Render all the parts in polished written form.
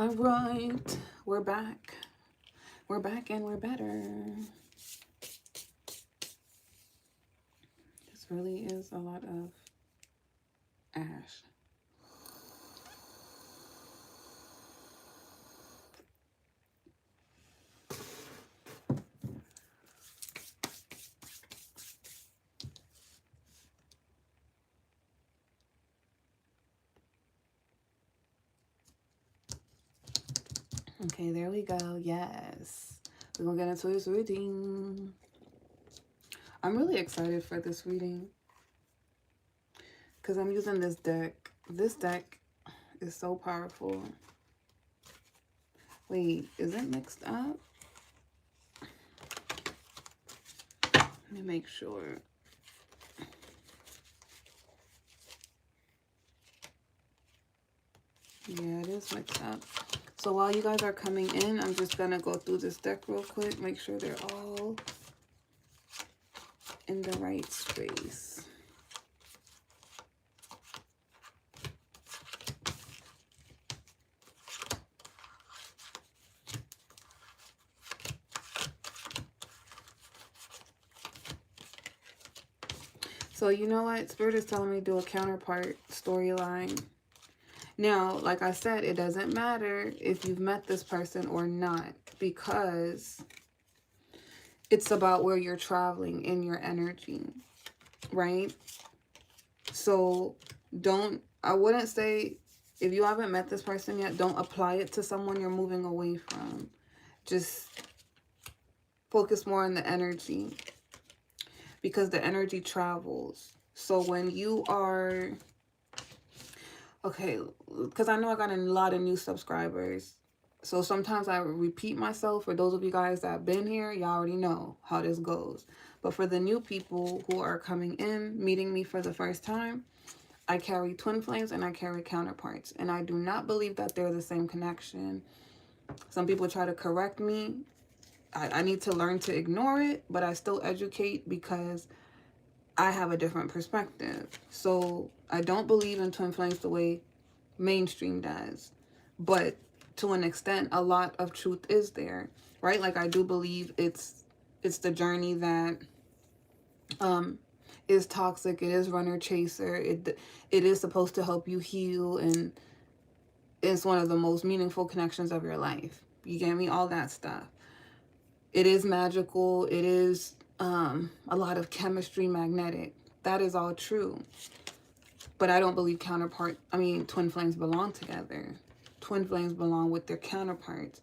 All right, we're back. We're back and we're better. This really is a lot of ash. Okay, there we go. Yes. We're going to get into this reading. I'm really excited for this reading because I'm using this deck. This deck is so powerful. Wait, is it mixed up? Let me make sure. Yeah, it is mixed up. So while you guys are coming in, I'm just going to go through this deck real quick. Make sure they're all in the right space. So you know what? Spirit is telling me to do a counterpart storyline. Now, like I said, it doesn't matter if you've met this person or not, because it's about where you're traveling in your energy, right? So I wouldn't say, if you haven't met this person yet, don't apply it to someone you're moving away from. Just focus more on the energy, because the energy travels. So when you are... Okay, because I know I got a lot of new subscribers. So sometimes I repeat myself. For those of you guys that have been here, y'all already know how this goes. But for the new people who are coming in, meeting me for the first time, I carry twin flames and I carry counterparts. And I do not believe that they're the same connection. Some people try to correct me. I need to learn to ignore it, but I still educate because I have a different perspective. So I don't believe in twin flames the way mainstream does, but to an extent, a lot of truth is there, right? Like, I do believe it's the journey that is toxic. It is runner chaser. It is supposed to help you heal, and it's one of the most meaningful connections of your life. You get me? All that stuff. It is magical. It is a lot of chemistry, magnetic. That is all true. But I don't believe twin flames belong together. Twin flames belong with their counterparts.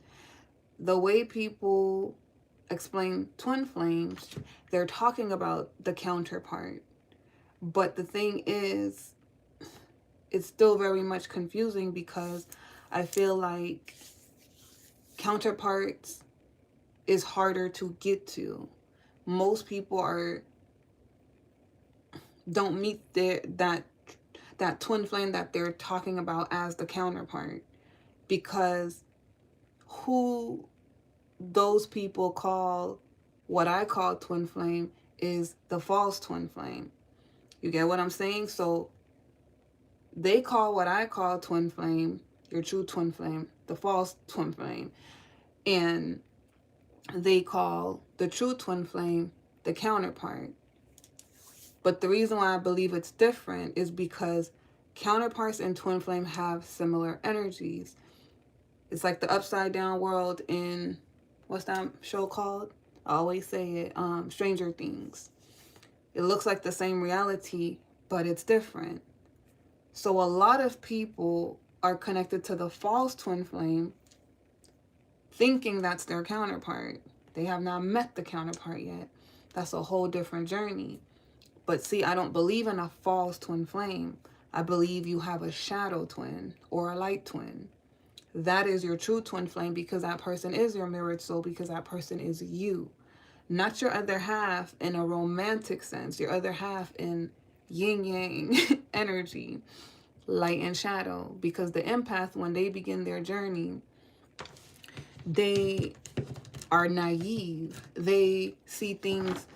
The way people explain twin flames, they're talking about the counterpart. But the thing is, it's still very much confusing, because I feel like counterparts is harder to get to. Most people don't meet that twin flame that they're talking about as the counterpart, because who those people call what I call twin flame is the false twin flame. You get what I'm saying? So they call what I call twin flame, your true twin flame, the false twin flame. And they call the true twin flame the counterpart. But the reason why I believe it's different is because counterparts and twin flame have similar energies. It's like the upside down world in, what's that show called? I always say it, Stranger Things. It looks like the same reality, but it's different. So a lot of people are connected to the false twin flame, thinking that's their counterpart. They have not met the counterpart yet. That's a whole different journey. But see, I don't believe in a false twin flame. I believe you have a shadow twin or a light twin. That is your true twin flame, because that person is your mirrored soul, because that person is you. Not your other half in a romantic sense. Your other half in yin-yang energy, light and shadow. Because the empath, when they begin their journey, they are naive. They see things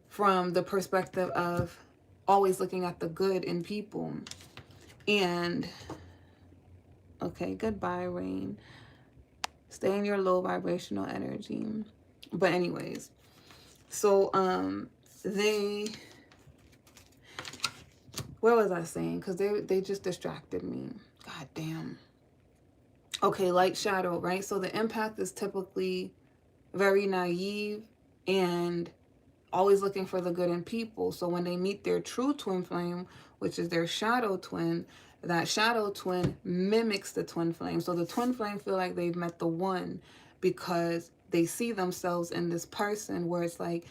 from the perspective of always looking at the good in people. And Okay, goodbye, rain. Stay in your low vibrational energy. But anyways, so they, what was I saying? Because they just distracted me. God damn. Okay, light shadow, right? So the empath is typically very naive and always looking for the good in people. So when they meet their true twin flame, which is their shadow twin, that shadow twin mimics the twin flame. So the twin flame feel like they've met the one because they see themselves in this person where it's like,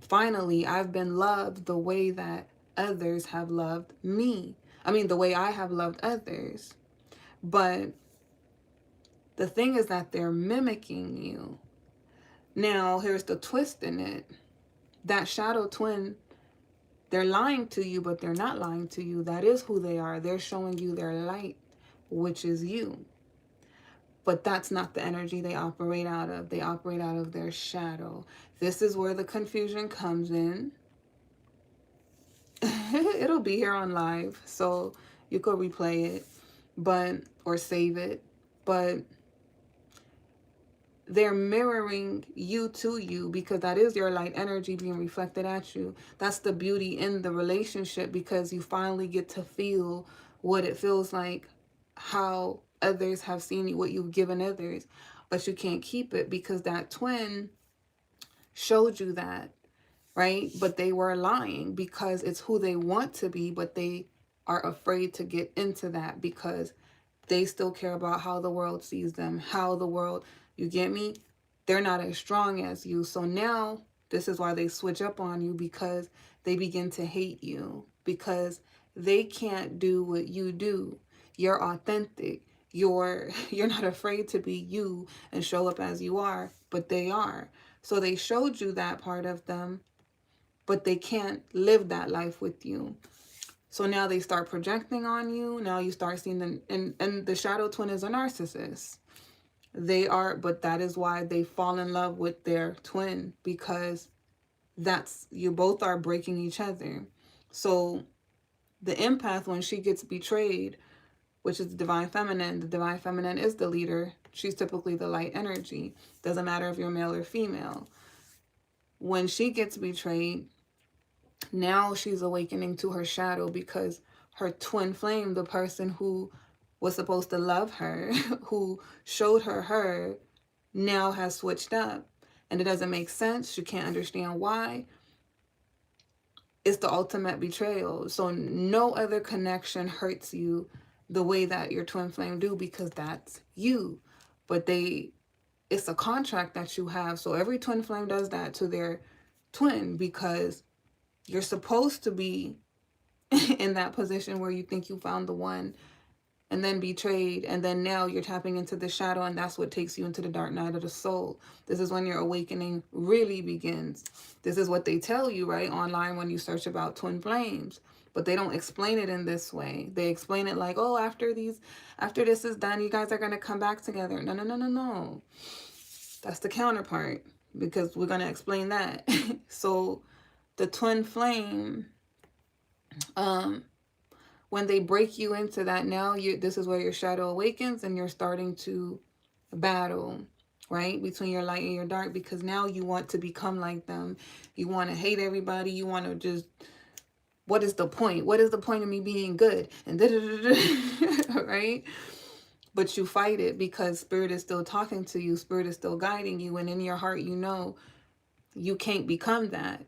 finally, I've been loved the way that others have loved me. I mean, the way I have loved others. But the thing is that they're mimicking you. Now, here's the twist in it. That shadow twin, they're lying to you, but they're not lying to you. That is who they are. They're showing you their light, which is you. But that's not the energy they operate out of. They operate out of their shadow. This is where the confusion comes in. It'll be here on live, so you could replay it, but, or save it. But they're mirroring you to you because that is your light energy being reflected at you. That's the beauty in the relationship, because you finally get to feel what it feels like, how others have seen you, what you've given others, but you can't keep it because that twin showed you that, right? But they were lying because it's who they want to be, but they are afraid to get into that because they still care about how the world sees them, how the world, you get me? They're not as strong as you. So now this is why they switch up on you, because they begin to hate you because they can't do what you do. You're authentic. You're not afraid to be you and show up as you are, but they are. So they showed you that part of them, but they can't live that life with you. So now they start projecting on you. Now you start seeing them. And the shadow twin is a narcissist. They are, but that is why they fall in love with their twin, because that's, you both are breaking each other. So the empath, when she gets betrayed, which is the divine feminine is the leader. She's typically the light energy. Doesn't matter if you're male or female. When she gets betrayed, now she's awakening to her shadow because her twin flame, the person who was supposed to love her, who showed her, now has switched up. And it doesn't make sense. She can't understand why. It's the ultimate betrayal. So no other connection hurts you the way that your twin flame do, because that's you. But it's a contract that you have. So every twin flame does that to their twin, because you're supposed to be in that position where you think you found the one, and then betrayed, and then now you're tapping into the shadow, and that's what takes you into the dark night of the soul. This is when your awakening really begins. This is what they tell you, right, online when you search about twin flames. But they don't explain it in this way. They explain it like, oh, after this is done, you guys are going to come back together. No, no, no, no, no. That's the counterpart, because we're going to explain that. So the twin flame, when they break you into that, now this is where your shadow awakens, and you're starting to battle, right, between your light and your dark, because now you want to become like them. You want to hate everybody. You want to just, what is the point? What is the point of me being good? And right? But you fight it because spirit is still talking to you. Spirit is still guiding you. And in your heart, you know you can't become that.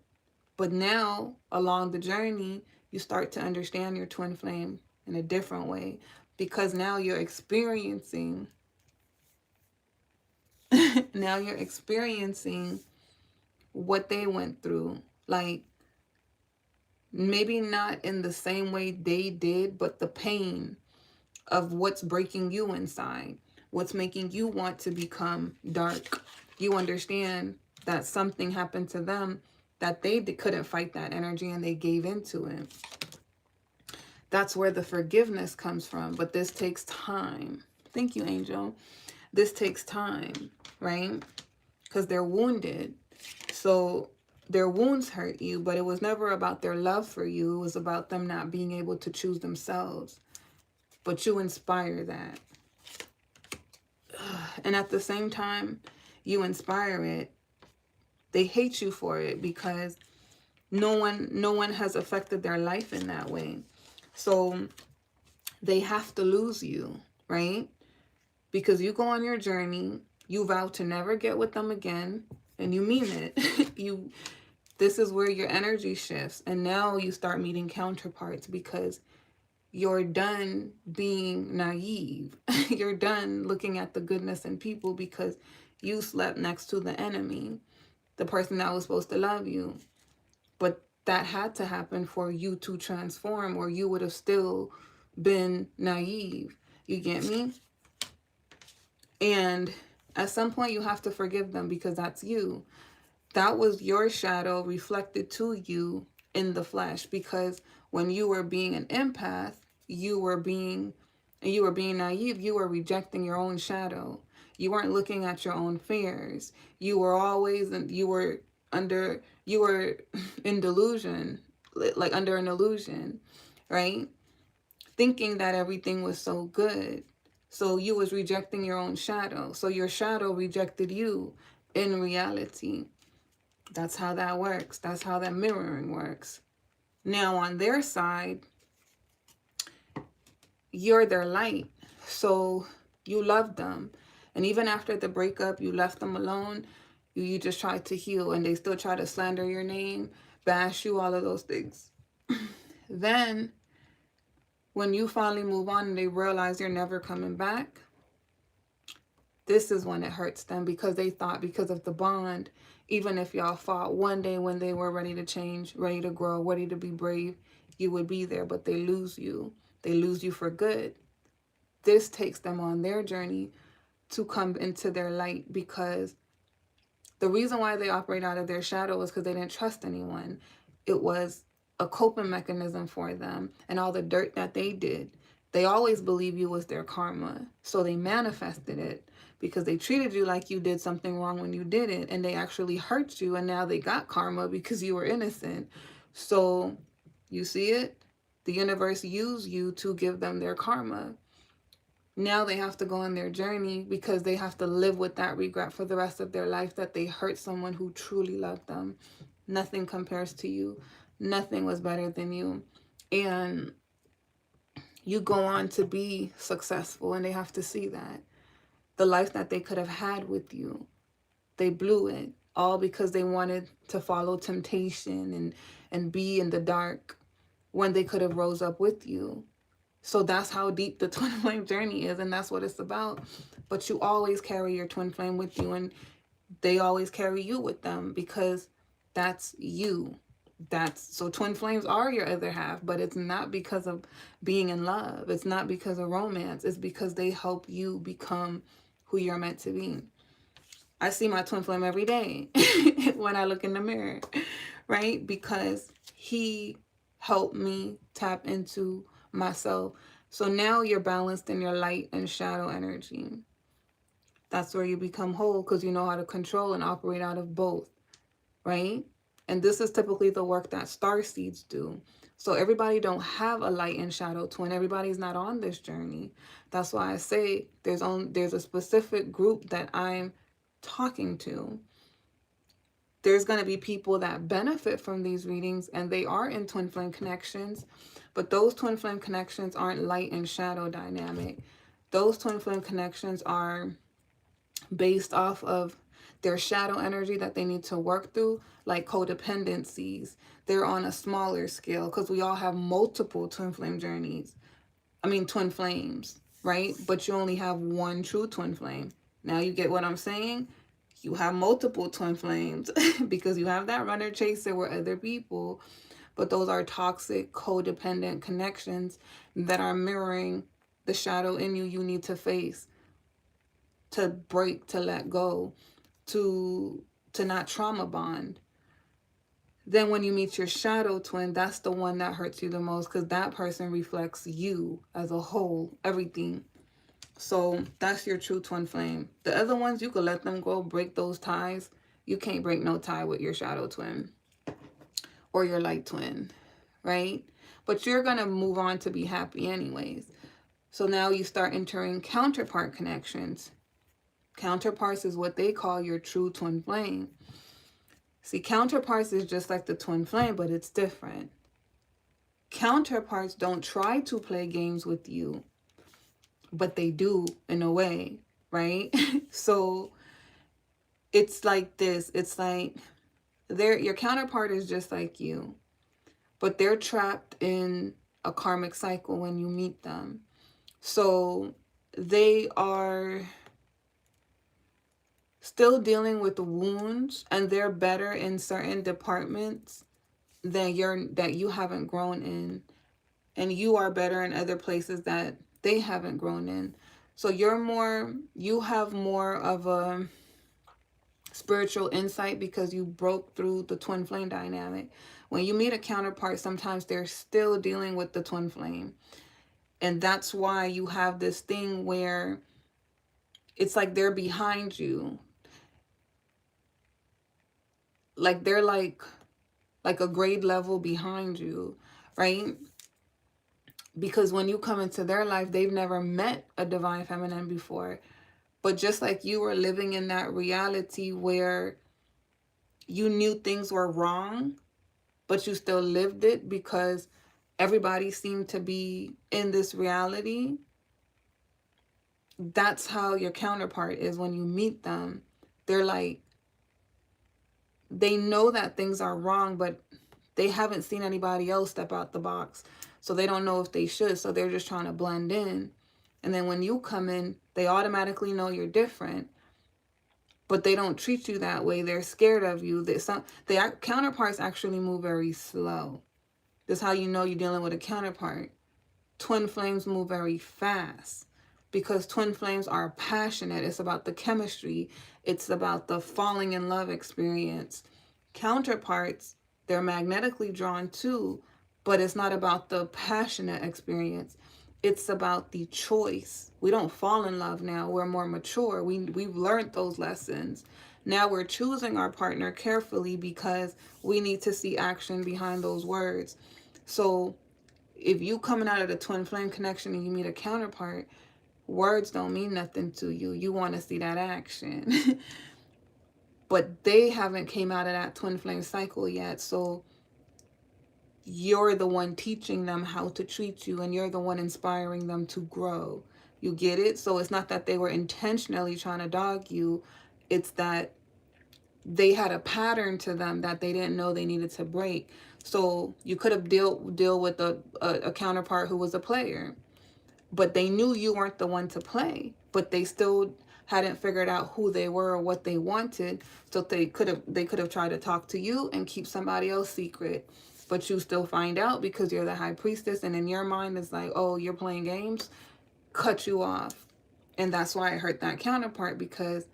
But now, along the journey, you start to understand your twin flame in a different way, because now you're experiencing what they went through. Like, maybe not in the same way they did, but the pain of what's breaking you inside, what's making you want to become dark. You understand that something happened to them, that they couldn't fight that energy and they gave into it. That's where the forgiveness comes from. But this takes time. Thank you, Angel. This takes time, right? Because they're wounded. So their wounds hurt you, but it was never about their love for you. It was about them not being able to choose themselves. But you inspire that. And at the same time, you inspire it. They hate you for it because no one has affected their life in that way. So they have to lose you, right? Because you go on your journey, you vow to never get with them again, and you mean it. This is where your energy shifts, and now you start meeting counterparts because you're done being naive. You're done looking at the goodness in people because you slept next to the enemy, the person that was supposed to love you. But that had to happen for you to transform, or you would have still been naive. You get me? And at some point you have to forgive them because that's you. That was your shadow reflected to you in the flesh, because when you were being an empath, you were being naive. You were rejecting your own shadow. You weren't looking at your own fears. You were always you were in delusion, like under an illusion, right? Thinking that everything was so good. So you was rejecting your own shadow. So your shadow rejected you in reality. That's how that works. That's how that mirroring works. Now on their side, you're their light. So you love them. And even after the breakup, you left them alone. You just tried to heal, and they still try to slander your name, bash you, all of those things. Then when you finally move on and they realize you're never coming back, this is when it hurts them, because they thought because of the bond, even if y'all fought one day when they were ready to change, ready to grow, ready to be brave, you would be there, but they lose you. They lose you for good. This takes them on their journey to come into their light, because the reason why they operate out of their shadow was because they didn't trust anyone. It was a coping mechanism for them, and all the dirt that they did. They always believed you was their karma. So they manifested it because they treated you like you did something wrong when you didn't, and they actually hurt you, and now they got karma because you were innocent. So you see it? The universe used you to give them their karma. Now they have to go on their journey because they have to live with that regret for the rest of their life, that they hurt someone who truly loved them. Nothing compares to you. Nothing was better than you. And you go on to be successful, and they have to see that. The life that they could have had with you, they blew it, all because they wanted to follow temptation and be in the dark when they could have rose up with you. So that's how deep the twin flame journey is, and that's what it's about. But you always carry your twin flame with you, and they always carry you with them, because that's you. So twin flames are your other half, but it's not because of being in love. It's not because of romance. It's because they help you become who you're meant to be. I see my twin flame every day when I look in the mirror, right? Because he helped me tap into myself. So now you're balanced in your light and shadow energy. That's where you become whole, because you know how to control and operate out of both, right? And this is typically the work that star seeds do. So everybody don't have a light and shadow twin. Everybody's not on this journey. That's why I say there's a specific group that I'm talking to. There's going to be people that benefit from these readings, and they are in twin flame connections, but those twin flame connections aren't light and shadow dynamic. Those twin flame connections are based off of their shadow energy that they need to work through, like codependencies. They're on a smaller scale because we all have multiple twin flame journeys. Twin flames, right? But you only have one true twin flame. Now you get what I'm saying? You have multiple twin flames because you have that runner chaser with other people, but those are toxic, codependent connections that are mirroring the shadow in you need to face, to break, to let go, to not trauma bond. Then when you meet your shadow twin, that's the one that hurts you the most, because that person reflects you as a whole, everything. So that's your true twin flame. The other ones, you could let them go, break those ties. You can't break no tie with your shadow twin or your light twin, right? But you're going to move on to be happy anyways. So now you start entering counterpart connections. Counterparts is what they call your true twin flame. See, counterparts is just like the twin flame, but it's different. Counterparts don't try to play games with you, but they do in a way, right? So it's like this. It's like your counterpart is just like you, but they're trapped in a karmic cycle when you meet them. So they are still dealing with the wounds, and they're better in certain departments that you haven't grown in, and you are better in other places that they haven't grown in. So you have more of a spiritual insight because you broke through the twin flame dynamic. When you meet a counterpart, sometimes they're still dealing with the twin flame. And that's why you have this thing where it's like they're behind you. Like they're like a grade level behind you, right? Because when you come into their life, they've never met a divine feminine before. But just like you were living in that reality where you knew things were wrong, but you still lived it because everybody seemed to be in this reality. That's how your counterpart is when you meet them. They're like, they know that things are wrong, but they haven't seen anybody else step out the box. So they don't know if they should. So they're just trying to blend in. And then when you come in, they automatically know you're different. But they don't treat you that way. They're scared of you. The counterparts actually move very slow. That's how you know you're dealing with a counterpart. Twin flames move very fast because twin flames are passionate. It's about the chemistry. It's about the falling in love experience. Counterparts, they're magnetically drawn too, but it's not about the passionate experience. It's about the choice. We don't fall in love now. We're more mature. We've learned those lessons. Now we're choosing our partner carefully because we need to see action behind those words. So if you coming out of the twin flame connection and you meet a counterpart, words don't mean nothing to you. You want to see that action. But they haven't came out of that twin flame cycle yet. So you're the one teaching them how to treat you, and you're the one inspiring them to grow. You get it? So it's not that they were intentionally trying to dog you. It's that they had a pattern to them that they didn't know they needed to break. So you could have deal with a counterpart who was a player, but they knew you weren't the one to play, but they still hadn't figured out who they were or what they wanted. So they could have tried to talk to you and keep somebody else secret, but you still find out because you're the high priestess, and in your mind it's like, oh, you're playing games, cut you off. And that's why it hurt that counterpart, because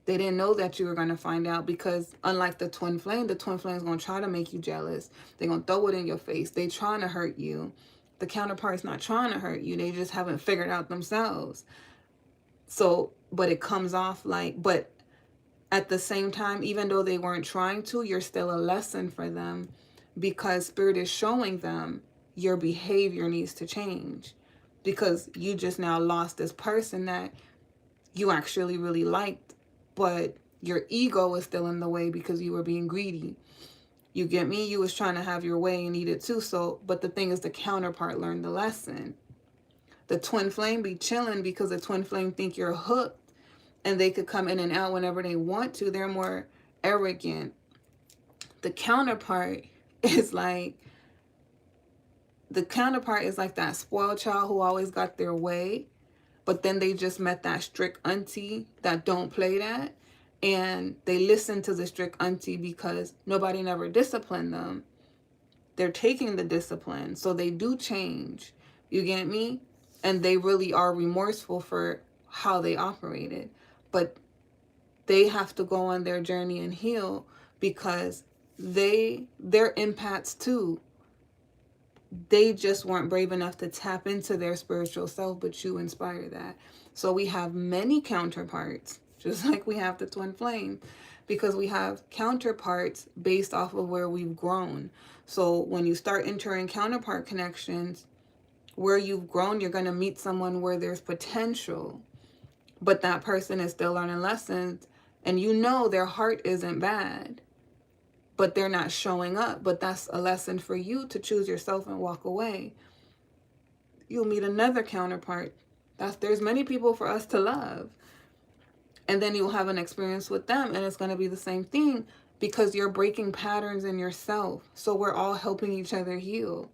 they didn't know that you were going to find out. Because unlike the twin flame is going to try to make you jealous. They're going to throw it in your face. They're trying to hurt you. The counterpart's not trying to hurt you. They just haven't figured out themselves. So, but it comes off like, but at the same time, even though they weren't trying to, you're still a lesson for them, because Spirit is showing them your behavior needs to change, because you just now lost this person that you actually really liked, but your ego is still in the way because you were being greedy. You get me? You was trying to have your way and eat it too. So, but the thing is, the counterpart learned the lesson. The twin flame be chilling because the twin flame think you're hooked, and they could come in and out whenever they want to. They're more arrogant. The counterpart is like, that spoiled child who always got their way, but then they just met that strict auntie that don't play that, and they listen to the strict auntie because nobody never disciplined them. They're taking the discipline, so they do change. You get me? And they really are remorseful for how they operated, but they have to go on their journey and heal, because they're empaths too. They just weren't brave enough to tap into their spiritual self, but you inspire that. So we have many counterparts, just like we have the twin flame, because we have counterparts based off of where we've grown. So when you start entering counterpart connections, where you've grown, you're going to meet someone where there's potential. but that person is still learning lessons, and you know their heart isn't bad, but they're not showing up. But that's a lesson for you to choose yourself and walk away. You'll meet another counterpart. There's many people for us to love. And then you'll have an experience with them, and it's going to be the same thing, because you're breaking patterns in yourself. So we're all helping each other heal.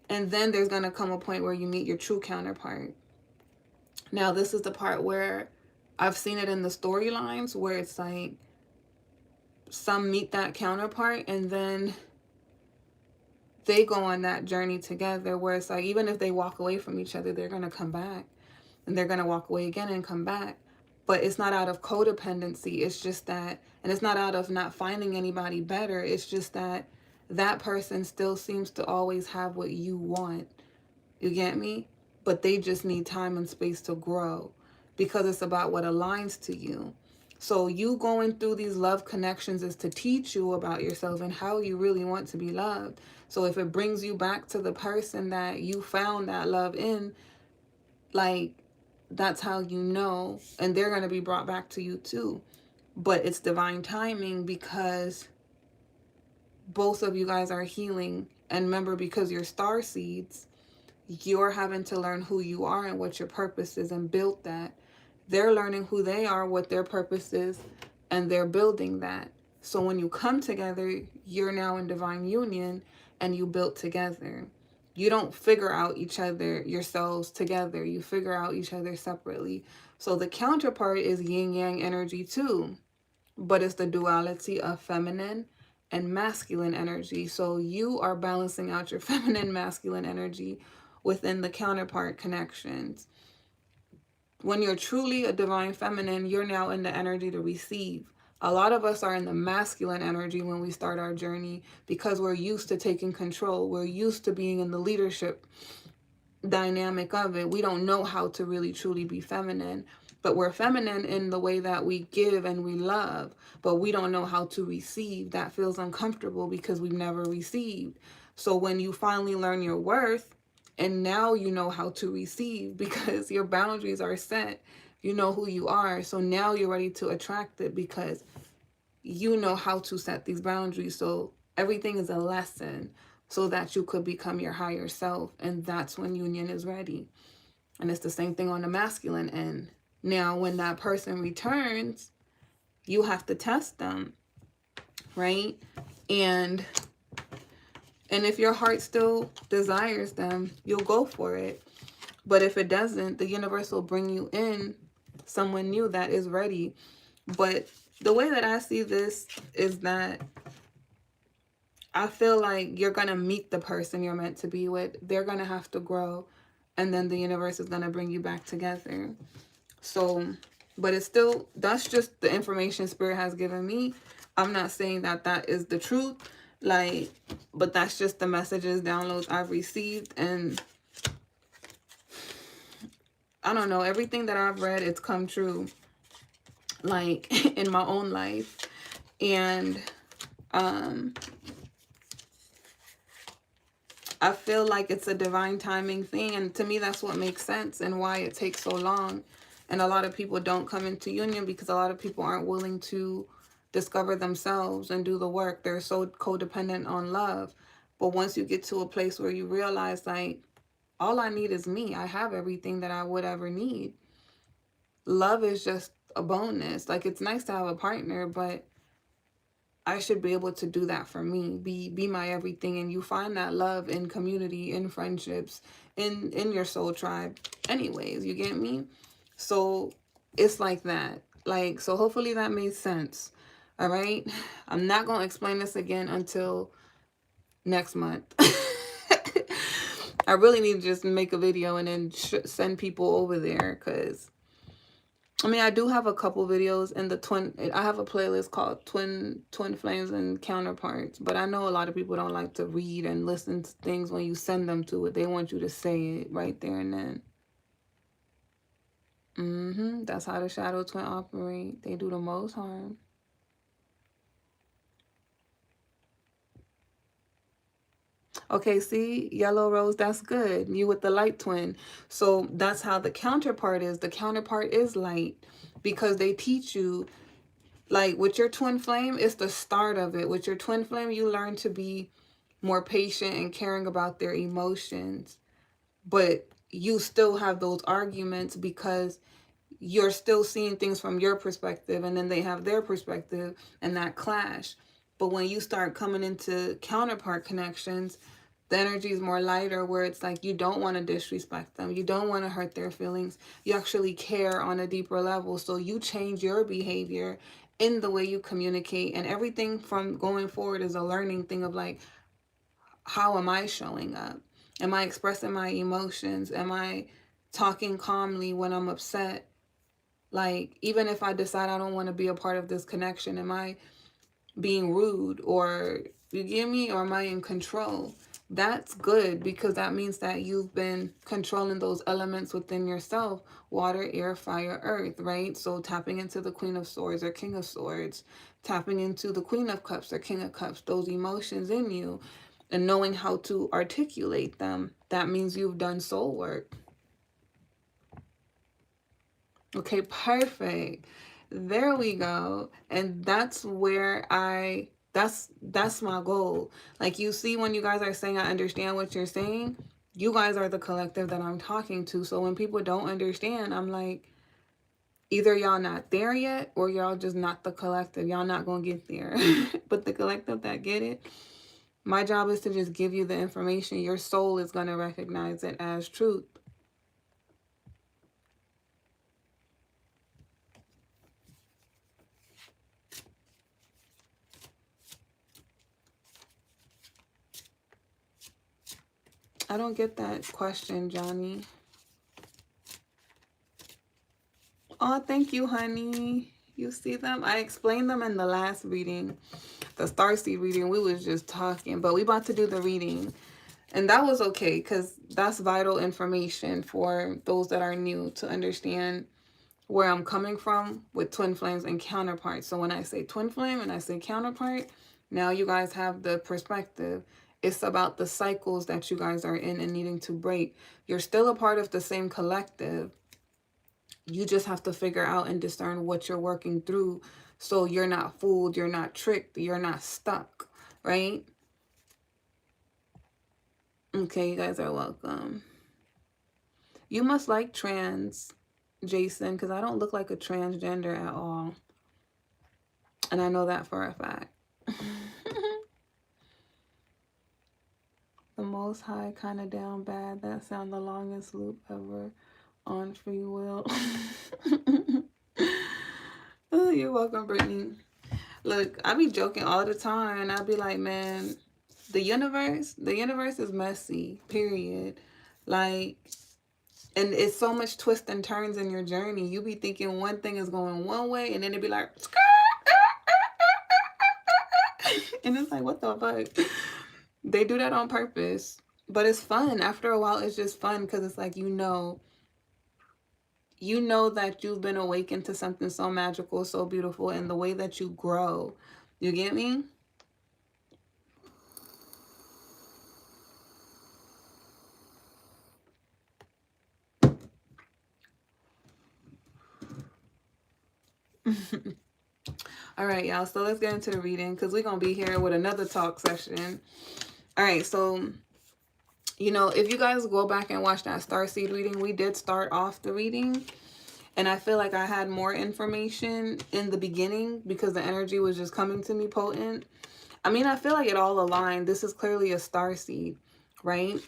And then there's going to come a point where you meet your true counterpart. Now, this is the part where I've seen it in the storylines, where it's like some meet that counterpart and then they go on that journey together, where it's like, even if they walk away from each other, they're going to come back, and they're going to walk away again and come back. But it's not out of codependency. It's just that, and it's not out of not finding anybody better. It's just that that person still seems to always have what you want. You get me? But they just need time and space to grow, because it's about what aligns to you. So you going through these love connections is to teach you about yourself and how you really want to be loved. So if it brings you back to the person that you found that love in, like, that's how you know. And they're going to be brought back to you too. But it's divine timing, because both of you guys are healing. And remember, because you're star seeds, you're having to learn who you are and what your purpose is and build that. They're learning who they are, what their purpose is, and they're building that. So when you come together, you're now in divine union, and you built together. You don't figure out each other yourselves together. You figure out each other separately. So the counterpart is yin yang energy too, but it's the duality of feminine and masculine energy. So you are balancing out your feminine, masculine energy within the counterpart connections. When you're truly a divine feminine, you're now in the energy to receive. A lot of us are in the masculine energy when we start our journey, because we're used to taking control. We're used to being in the leadership dynamic of it. We don't know how to really truly be feminine, but we're feminine in the way that we give and we love, but we don't know how to receive. That feels uncomfortable because we've never received. So when you finally learn your worth, and now you know how to receive, because your boundaries are set, you know who you are. So now you're ready to attract it, because you know how to set these boundaries. So everything is a lesson, so that you could become your higher self. And that's when union is ready. And it's the same thing on the masculine end. Now, when that person returns, you have to test them, right? And if your heart still desires them, you'll go for it. But if it doesn't, the universe will bring you in someone new that is ready. But the way that I see this is that I feel like you're going to meet the person you're meant to be with. They're going to have to grow. And then the universe is going to bring you back together. So, but it's still, that's just the information Spirit has given me. I'm not saying that that is the truth. Like, but that's just the messages, downloads I've received. And I don't know, everything that I've read, it's come true. Like, in my own life. And, I feel like it's a divine timing thing. And to me, that's what makes sense and why it takes so long. And a lot of people don't come into union because a lot of people aren't willing to discover themselves and do the work. They're so codependent on love. But once you get to a place where you realize, like, all I need is me. I have everything that I would ever need. Love is just a bonus. Like, it's nice to have a partner, but I should be able to do that for me. Be my everything. And you find that love in community, in friendships, in your soul tribe. Anyways, you get me? So it's like that. Like, so hopefully that made sense. All right. I'm not going to explain this again until next month. I really need to just make a video and then send people over there, because I mean, I do have a couple videos in the I have a playlist called Twin Flames and Counterparts, but I know a lot of people don't like to read and listen to things when you send them to it. They want you to say it right there and then. That's how the shadow twin operate. They do the most harm. Okay, see, yellow rose, that's good. You with the light twin. So that's how the counterpart is. The counterpart is light because they teach you, like with your twin flame, it's the start of it. With your twin flame, you learn to be more patient and caring about their emotions. But you still have those arguments because you're still seeing things from your perspective and then they have their perspective and that clash. But when you start coming into counterpart connections, the energy is more lighter where it's like you don't want to disrespect them. You don't want to hurt their feelings. You actually care on a deeper level. So you change your behavior in the way you communicate, and everything from going forward is a learning thing of like, how am I showing up? Am I expressing my emotions? Am I talking calmly when I'm upset? Like, even if I decide I don't want to be a part of this connection, am I being rude, or you get me, or am I in control? That's good because that means that you've been controlling those elements within yourself: water, air, fire, earth, right? So tapping into the Queen of Swords or King of Swords, tapping into the Queen of Cups or King of Cups, those emotions in you, and knowing how to articulate them. That means you've done soul work. Okay, perfect. There we go. And that's where that's my goal. Like, you see, when you guys are saying I understand what you're saying, you guys are the collective that I'm talking to. So when people don't understand, I'm like, either y'all not there yet or y'all just not the collective. Y'all not gonna get there. But the collective that get it, my job is to just give you the information. Your soul is gonna recognize it as truth. I don't get that question, Johnny. Oh, thank you, honey. You see them? I explained them in the last reading, the Starseed reading. We was just talking, but we about to do the reading. And that was okay because that's vital information for those that are new to understand where I'm coming from with twin flames and counterparts. So when I say twin flame and I say counterpart, now you guys have the perspective. It's about the cycles that you guys are in and needing to break. You're still a part of the same collective. You just have to figure out and discern what you're working through so you're not fooled, you're not tricked, you're not stuck, right? Okay, you guys are welcome. You must like trans, Jason, because I don't look like a transgender at all. And I know that for a fact. The Most High kind of down bad. That sound the longest loop ever on free will. Oh, you're welcome, Brittany. Look, I be joking all the time, and I be like, man, the universe is messy, period. Like, and it's so much twists and turns in your journey. You be thinking one thing is going one way, and then it be like, and it's like, what the fuck? They do that on purpose. But it's fun. After a while, it's just fun because it's like, you know that you've been awakened to something so magical, so beautiful, and the way that you grow. You get me? All right, y'all. So let's get into the reading because we're going to be here with another talk session. All right. So, if you guys go back and watch that Starseed reading, we did start off the reading. And I feel like I had more information in the beginning because the energy was just coming to me potent. I mean, I feel like it all aligned. This is clearly a starseed, right?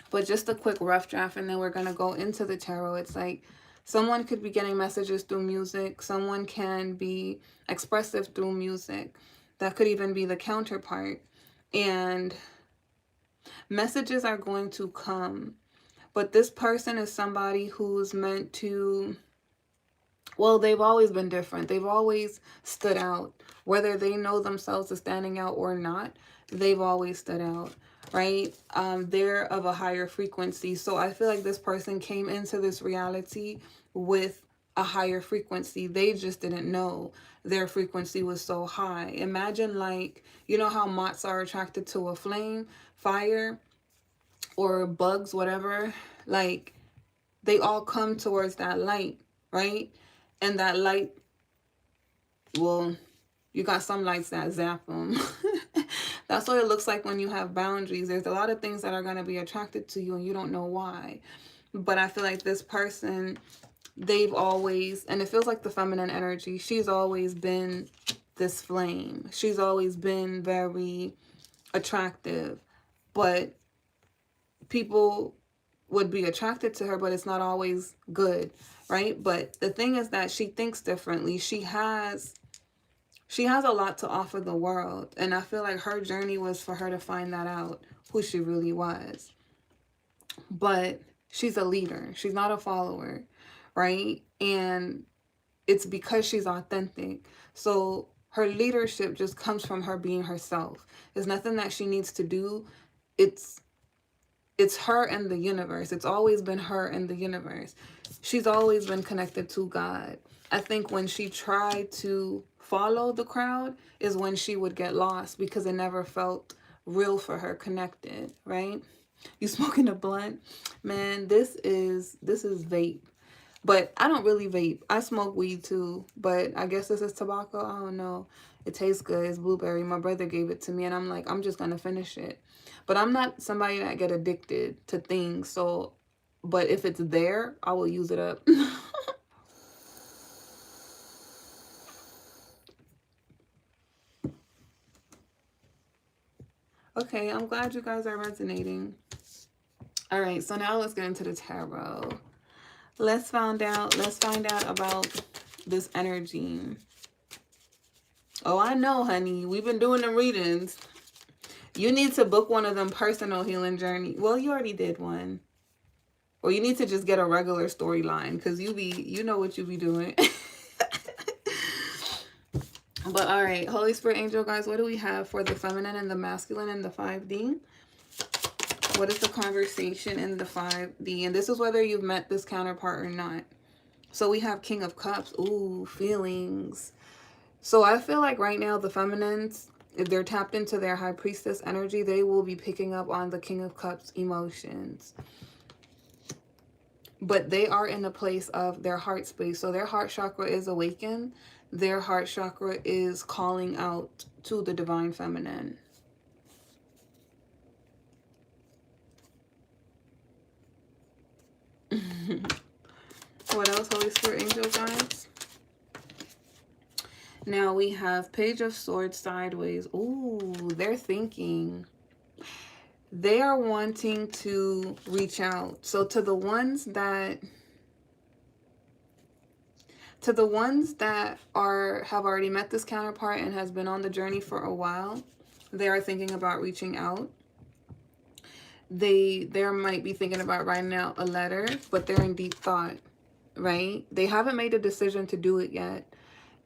But just a quick rough draft, and then we're going to go into the tarot. It's like someone could be getting messages through music. Someone can be expressive through music. That could even be the counterpart. And messages are going to come. But this person is somebody who's meant to... Well, they've always been different. They've always stood out. Whether they know themselves as standing out or not, they've always stood out, right? They're of a higher frequency. So I feel like this person came into this reality with a higher frequency. They just didn't know their frequency was so high. Imagine, like, you know how moths are attracted to a flame, fire, or bugs, whatever. Like, they all come towards that light, right? And that light, well, you got some lights that zap them. That's what it looks like when you have boundaries. There's a lot of things that are going to be attracted to you and you don't know why. But I feel like this person, they've always, and it feels like the feminine energy, she's always been this flame. She's always been very attractive. But people would be attracted to her, but it's not always good, right? But the thing is that she thinks differently. She has a lot to offer the world, and I feel like her journey was for her to find that out, who she really was. But she's a leader. She's not a follower, right? And it's because she's authentic. So her leadership just comes from her being herself. There's nothing that she needs to do. It's her and the universe. It's always been her and the universe. She's always been connected to God. I think when she tried to follow the crowd is when she would get lost, because it never felt real for her, connected, right? You smoking a blunt? Man, this is vape. But I don't really vape. I smoke weed too, but I guess this is tobacco. I don't know. It tastes good. It's blueberry. My brother gave it to me, and I'm like, I'm just gonna finish it. But I'm not somebody that get addicted to things. So, but if it's there, I will use it up. Okay, I'm glad you guys are resonating. All right, so now let's get into the tarot. Let's find out about this energy. Oh, I know, honey. We've been doing the readings. You need to book one of them personal healing journey. Well, you already did one. Or you need to just get a regular storyline, because you know what you be doing. But all right, Holy Spirit angel guys, what do we have for the feminine and the masculine in the 5D? What is the conversation in the 5D? And this is whether you've met this counterpart or not. So we have King of Cups. Ooh, feelings. So I feel like right now the feminines, if they're tapped into their High Priestess energy, they will be picking up on the King of Cups emotions. But they are in a place of their heart space. So their heart chakra is awakened. Their heart chakra is calling out to the divine feminine. What else, Holy Spirit angel guys? Now we have Page of Swords sideways. Ooh, they're thinking. They are wanting to reach out. So to the ones that have already met this counterpart and has been on the journey for a while, they are thinking about reaching out. They might be thinking about writing out a letter, but they're in deep thought, right? They haven't made a decision to do it yet.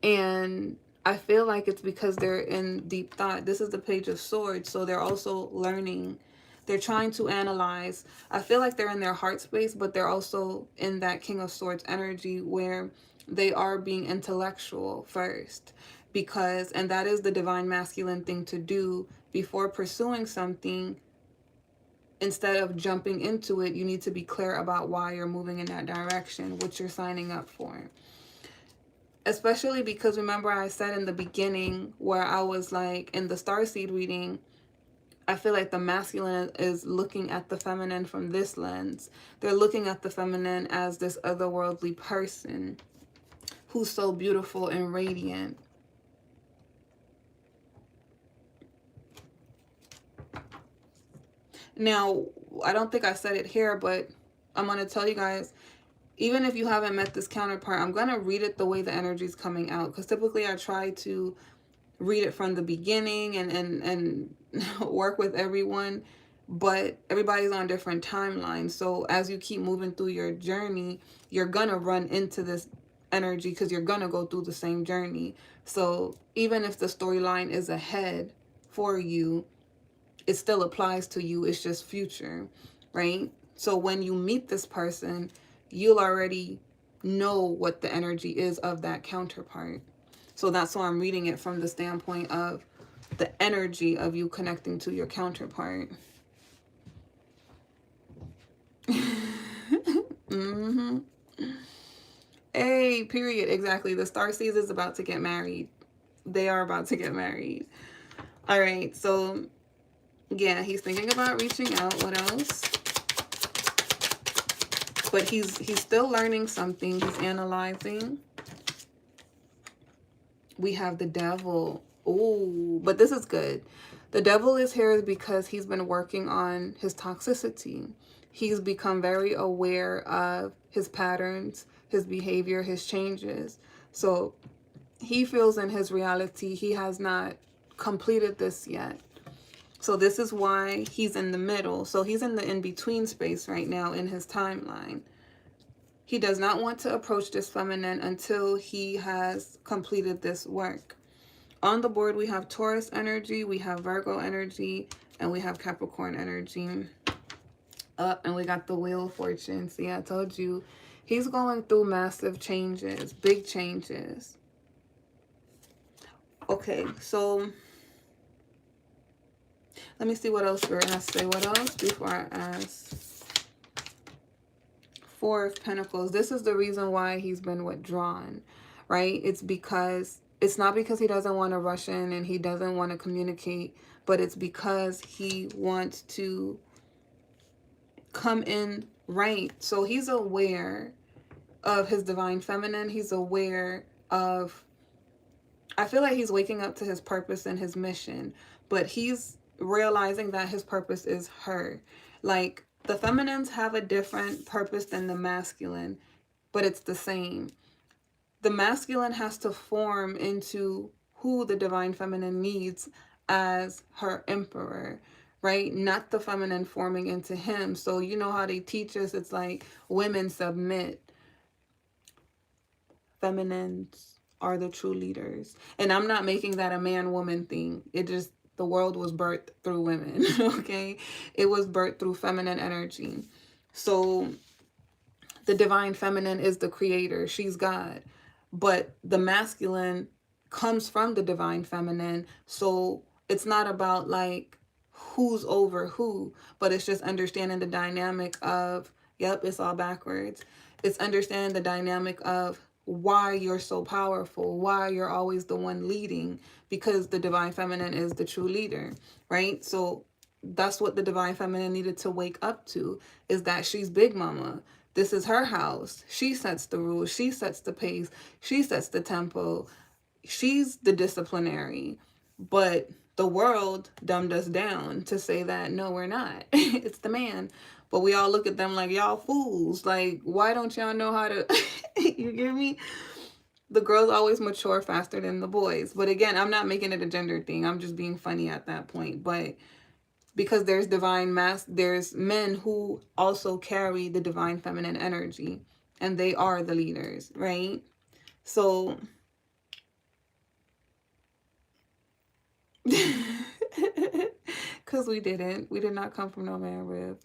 And I feel like it's because they're in deep thought. This is the Page of Swords, so they're also learning. They're trying to analyze. I feel like they're in their heart space, but they're also in that King of Swords energy where they are being intellectual first. Because, and that is the divine masculine thing to do before pursuing something. Instead of jumping into it, you need to be clear about why you're moving in that direction, what you're signing up for. Especially because remember I said in the beginning where I was like, in the starseed reading, I feel like the masculine is looking at the feminine from this lens. They're looking at the feminine as this otherworldly person who's so beautiful and radiant. Now, I don't think I said it here, but I'm going to tell you guys, even if you haven't met this counterpart, I'm going to read it the way the energy is coming out. Because typically I try to read it from the beginning and work with everyone. But everybody's on different timelines. So as you keep moving through your journey, you're going to run into this energy because you're going to go through the same journey. So even if the storyline is ahead for you, it still applies to you. It's just future, right? So when you meet this person, you'll already know what the energy is of that counterpart. So that's why I'm reading it from the standpoint of the energy of you connecting to your counterpart. Mm-hmm. Hey, period. Exactly. The Starseeds is about to get married. They are about to get married. All right. So, yeah, he's thinking about reaching out. What else? But he's still learning something. He's analyzing. We have the devil. Oh, but this is good. The devil is here because he's been working on his toxicity. He's become very aware of his patterns, his behavior, his changes. So he feels in his reality he has not completed this yet. So this is why he's in the middle. So he's in the in-between space right now in his timeline. He does not want to approach this feminine until he has completed this work. On the board, we have Taurus energy, we have Virgo energy, and we have Capricorn energy. And we got the Wheel of Fortune. See, I told you, he's going through massive changes, big changes. Okay, so let me see what else Spirit has to say. What else before I ask? Four of Pentacles. This is the reason why he's been withdrawn, right? It's not because he doesn't want to rush in and he doesn't want to communicate, but it's because he wants to come in right. So he's aware of his divine feminine. He's aware of, I feel like he's waking up to his purpose and his mission, but he's realizing that his purpose is her. Like, the feminines have a different purpose than the masculine, but it's the same. The masculine has to form into who the divine feminine needs as her emperor, right? Not the feminine forming into him. So you know how they teach us, it's like women submit. Feminines are the true leaders. And I'm not making that a man-woman thing. It just, the world was birthed through women, okay? It was birthed through feminine energy. So the divine feminine is the creator. She's God. But the masculine comes from the divine feminine. So it's not about like who's over who, but it's just understanding the dynamic of, yep, it's all backwards. It's understanding the dynamic of why you're so powerful, why you're always the one leading, because the divine feminine is the true leader, right? So that's what the divine feminine needed to wake up to, is that she's Big Mama. This is her house. She sets the rules. She sets the pace. She sets the tempo. She's the disciplinary. But the world dumbed us down to say that, no, we're not. It's the man. But we all look at them like, y'all fools. Like, why don't y'all know how to... You get me? The girls always mature faster than the boys. But again, I'm not making it a gender thing. I'm just being funny at that point. But because there's there's men who also carry the divine feminine energy, and they are the leaders, right? So because we did not come from no man rib.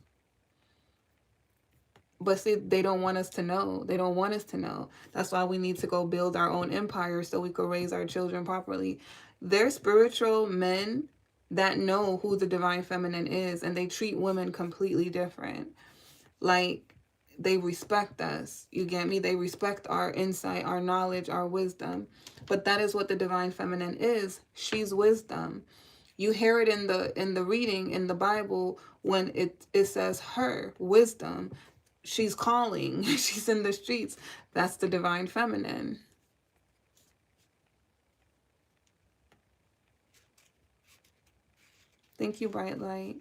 But see, they don't want us to know. They don't want us to know. That's why we need to go build our own empire so we could raise our children properly. They're spiritual men that know who the divine feminine is, and they treat women completely different. Like, they respect us. You get me? They respect our insight, our knowledge, our wisdom. But that is what the divine feminine is. She's wisdom. You hear it in the reading in the Bible when it says her, wisdom. She's calling. She's in the streets. That's the divine feminine. Thank you, Bright Light.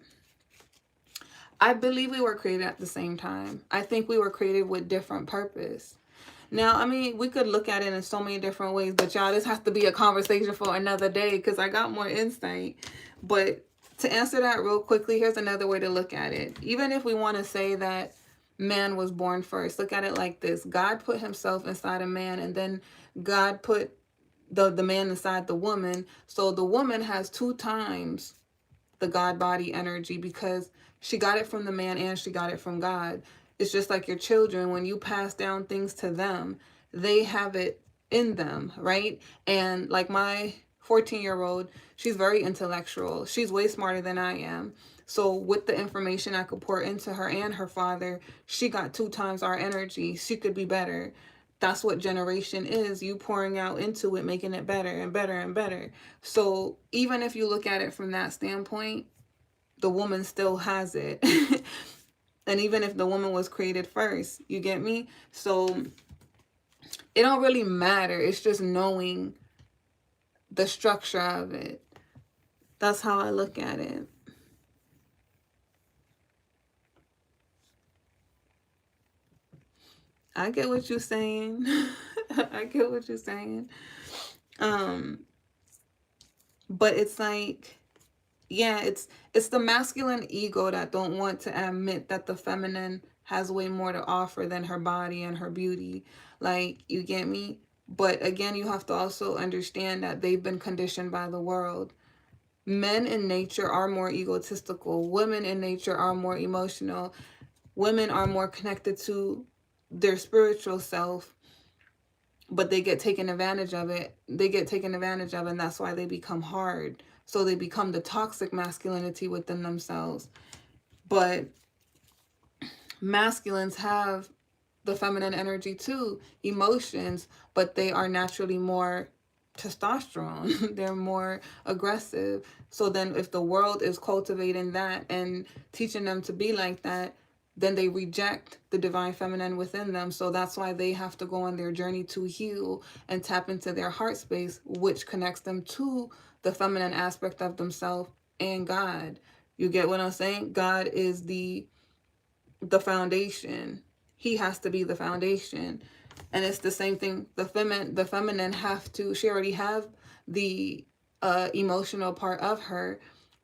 I believe we were created at the same time. I think we were created with different purpose. Now, I mean, we could look at it in so many different ways, but y'all, this has to be a conversation for another day because I got more insight. But to answer that real quickly, here's another way to look at it. Even if we want to say that man was born first, look at it like this. God put himself inside a man, and then God put the man inside the woman. So the woman has 2 times the God body energy because she got it from the man and she got it from God. It's just like your children. When you pass down things to them, they have it in them, right? And like my 14-year-old, she's very intellectual. She's way smarter than I am. So with the information I could pour into her and her father, she got 2 times our energy. She could be better. That's what generation is. You pouring out into it, making it better and better and better. So even if you look at it from that standpoint, the woman still has it. And even if the woman was created first, you get me? So it don't really matter. It's just knowing the structure of it. That's how I look at it. I get what you're saying. I get what you're saying. But it's like, yeah, it's the masculine ego that don't want to admit that the feminine has way more to offer than her body and her beauty. Like, you get me? But again, you have to also understand that they've been conditioned by the world. Men in nature are more egotistical. Women in nature are more emotional. Women are more connected to their spiritual self, but they get taken advantage of it. They get taken advantage of, and that's why they become hard. So they become the toxic masculinity within themselves. But masculines have the feminine energy too, emotions, but they are naturally more testosterone. They're more aggressive. So then if the world is cultivating that and teaching them to be like that, then they reject the divine feminine within them. So that's why they have to go on their journey to heal and tap into their heart space, which connects them to the feminine aspect of themselves and God. You get what I'm saying? God is the foundation. He has to be the foundation. And it's the same thing. The feminine have to, she already have the emotional part of her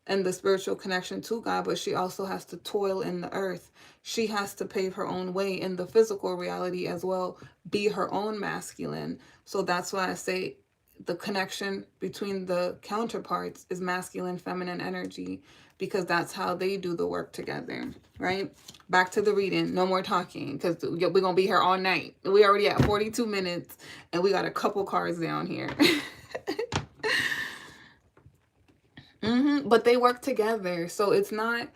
and the spiritual connection to God, but she also has to toil in the earth. She has to pave her own way in the physical reality as well, be her own masculine. So that's why I say the connection between the counterparts is masculine, feminine energy, because that's how they do the work together, right? Back to the reading. No more talking, because we're going to be here all night. We already at 42 minutes, and we got a couple cards down here. But they work together. So it's not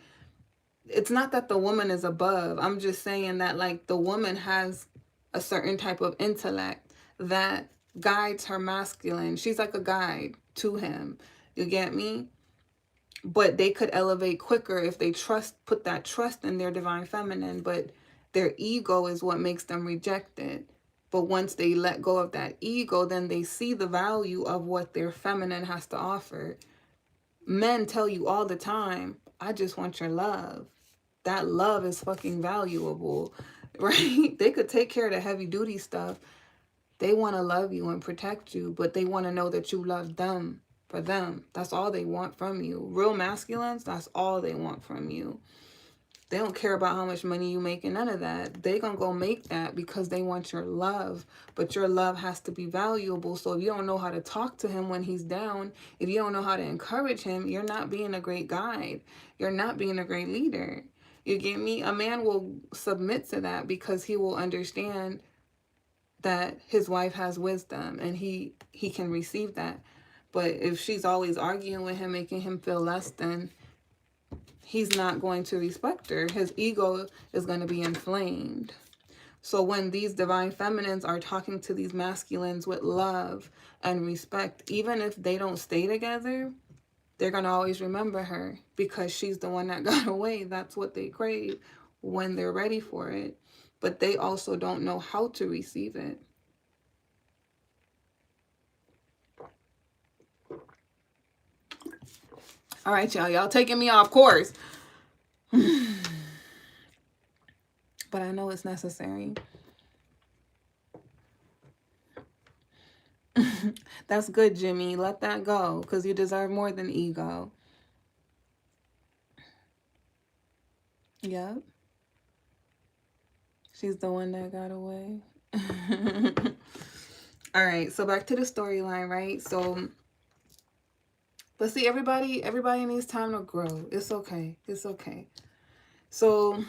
that the woman is above. I'm just saying that, like, the woman has a certain type of intellect that guides her masculine. She's like a guide to him. You get me? But they could elevate quicker if they put that trust in their divine feminine. But their ego is what makes them reject it. But once they let go of that ego, then they see the value of what their feminine has to offer. Men tell you all the time, I just want your love. That love is fucking valuable, right? They could take care of the heavy duty stuff. They want to love you and protect you, but they want to know that you love them for them. That's all they want from you. Real masculines, that's all they want from you. They don't care about how much money you make and none of that. They gonna go make that because they want your love. But your love has to be valuable. So if you don't know how to talk to him when he's down, if you don't know how to encourage him, you're not being a great guide. You're not being a great leader. You get me? A man will submit to that because he will understand that his wife has wisdom and he can receive that. But if she's always arguing with him, making him feel less than, he's not going to respect her. His ego is going to be inflamed. So when these divine feminines are talking to these masculines with love and respect, even if they don't stay together, they're going to always remember her because she's the one that got away. That's what they crave when they're ready for it. But they also don't know how to receive it. All right, y'all. Y'all taking me off course. But I know it's necessary. That's good, Jimmy. Let that go because you deserve more than ego. Yep. She's the one that got away. All right. So back to the storyline, right? So let's see. Everybody needs time to grow. It's okay. It's okay. So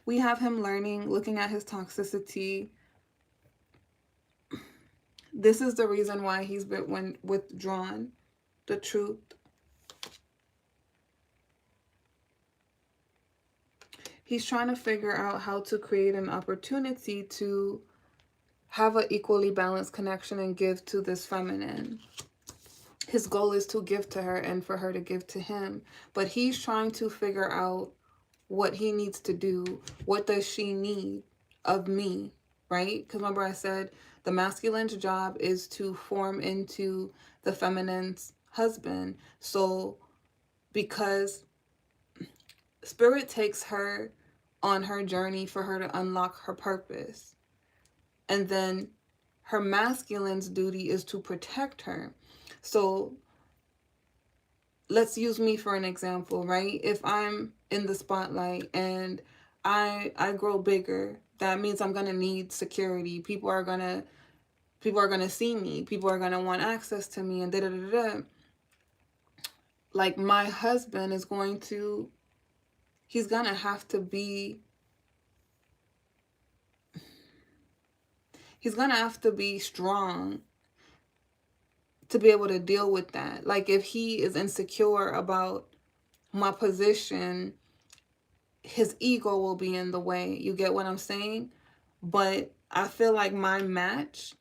We have him learning, looking at his toxicity. This is the reason why he's been withdrawn. The truth. He's trying to figure out how to create an opportunity to have an equally balanced connection and give to this feminine. His goal is to give to her and for her to give to him. But he's trying to figure out what he needs to do. What does she need of me, right? Because remember I said the masculine's job is to form into the feminine's husband. So because Spirit takes her on her journey for her to unlock her purpose. And then her masculine's duty is to protect her. So let's use me for an example, right? If I'm in the spotlight and I grow bigger, that means I'm gonna need security. People are gonna see me. People are gonna want access to me, and da da da da. Like my husband is going to, he's gonna have to be strong to be able to deal with that. Like if he is insecure about my position, his ego will be in the way. You get what I'm saying? But I feel like my match,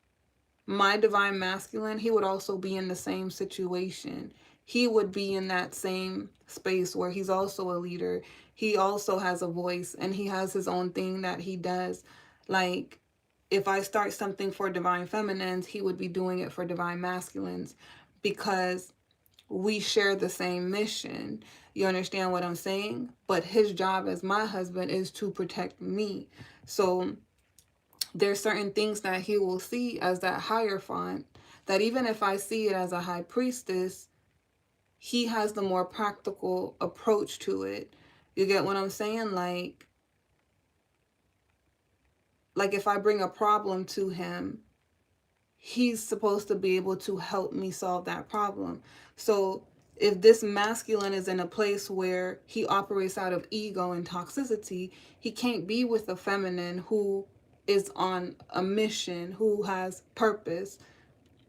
my divine masculine, he would also be in the same situation. He would be in that same space where he's also a leader. He also has a voice and he has his own thing that he does. Like if I start something for divine feminines, he would be doing it for divine masculines because we share the same mission. You understand what I'm saying? But his job as my husband is to protect me. So there's certain things that he will see as that hierophant, that even if I see it as a high priestess, he has the more practical approach to it. You get what I'm saying? Like if I bring a problem to him, he's supposed to be able to help me solve that problem. So if this masculine is in a place where he operates out of ego and toxicity, he can't be with a feminine who is on a mission, who has purpose.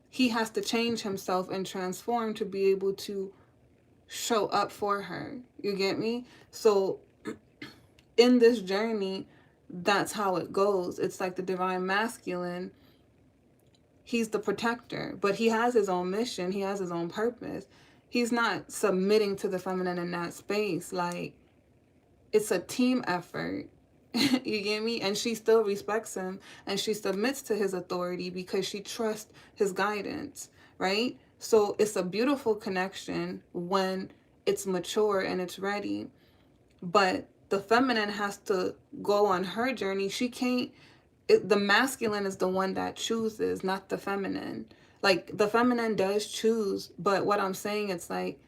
He has to change himself and transform to be able to show up for her. You get me? So in this journey, that's how it goes. It's like the divine masculine, he's the protector, but he has his own mission. He has his own purpose. He's not submitting to the feminine in that space. Like, it's a team effort. You get me? And she still respects him and she submits to his authority because she trusts his guidance, right? So it's a beautiful connection when it's mature and it's ready. But the feminine has to go on her journey. She can't, the masculine is the one that chooses, not the feminine. Like the feminine does choose, but what I'm saying, it's like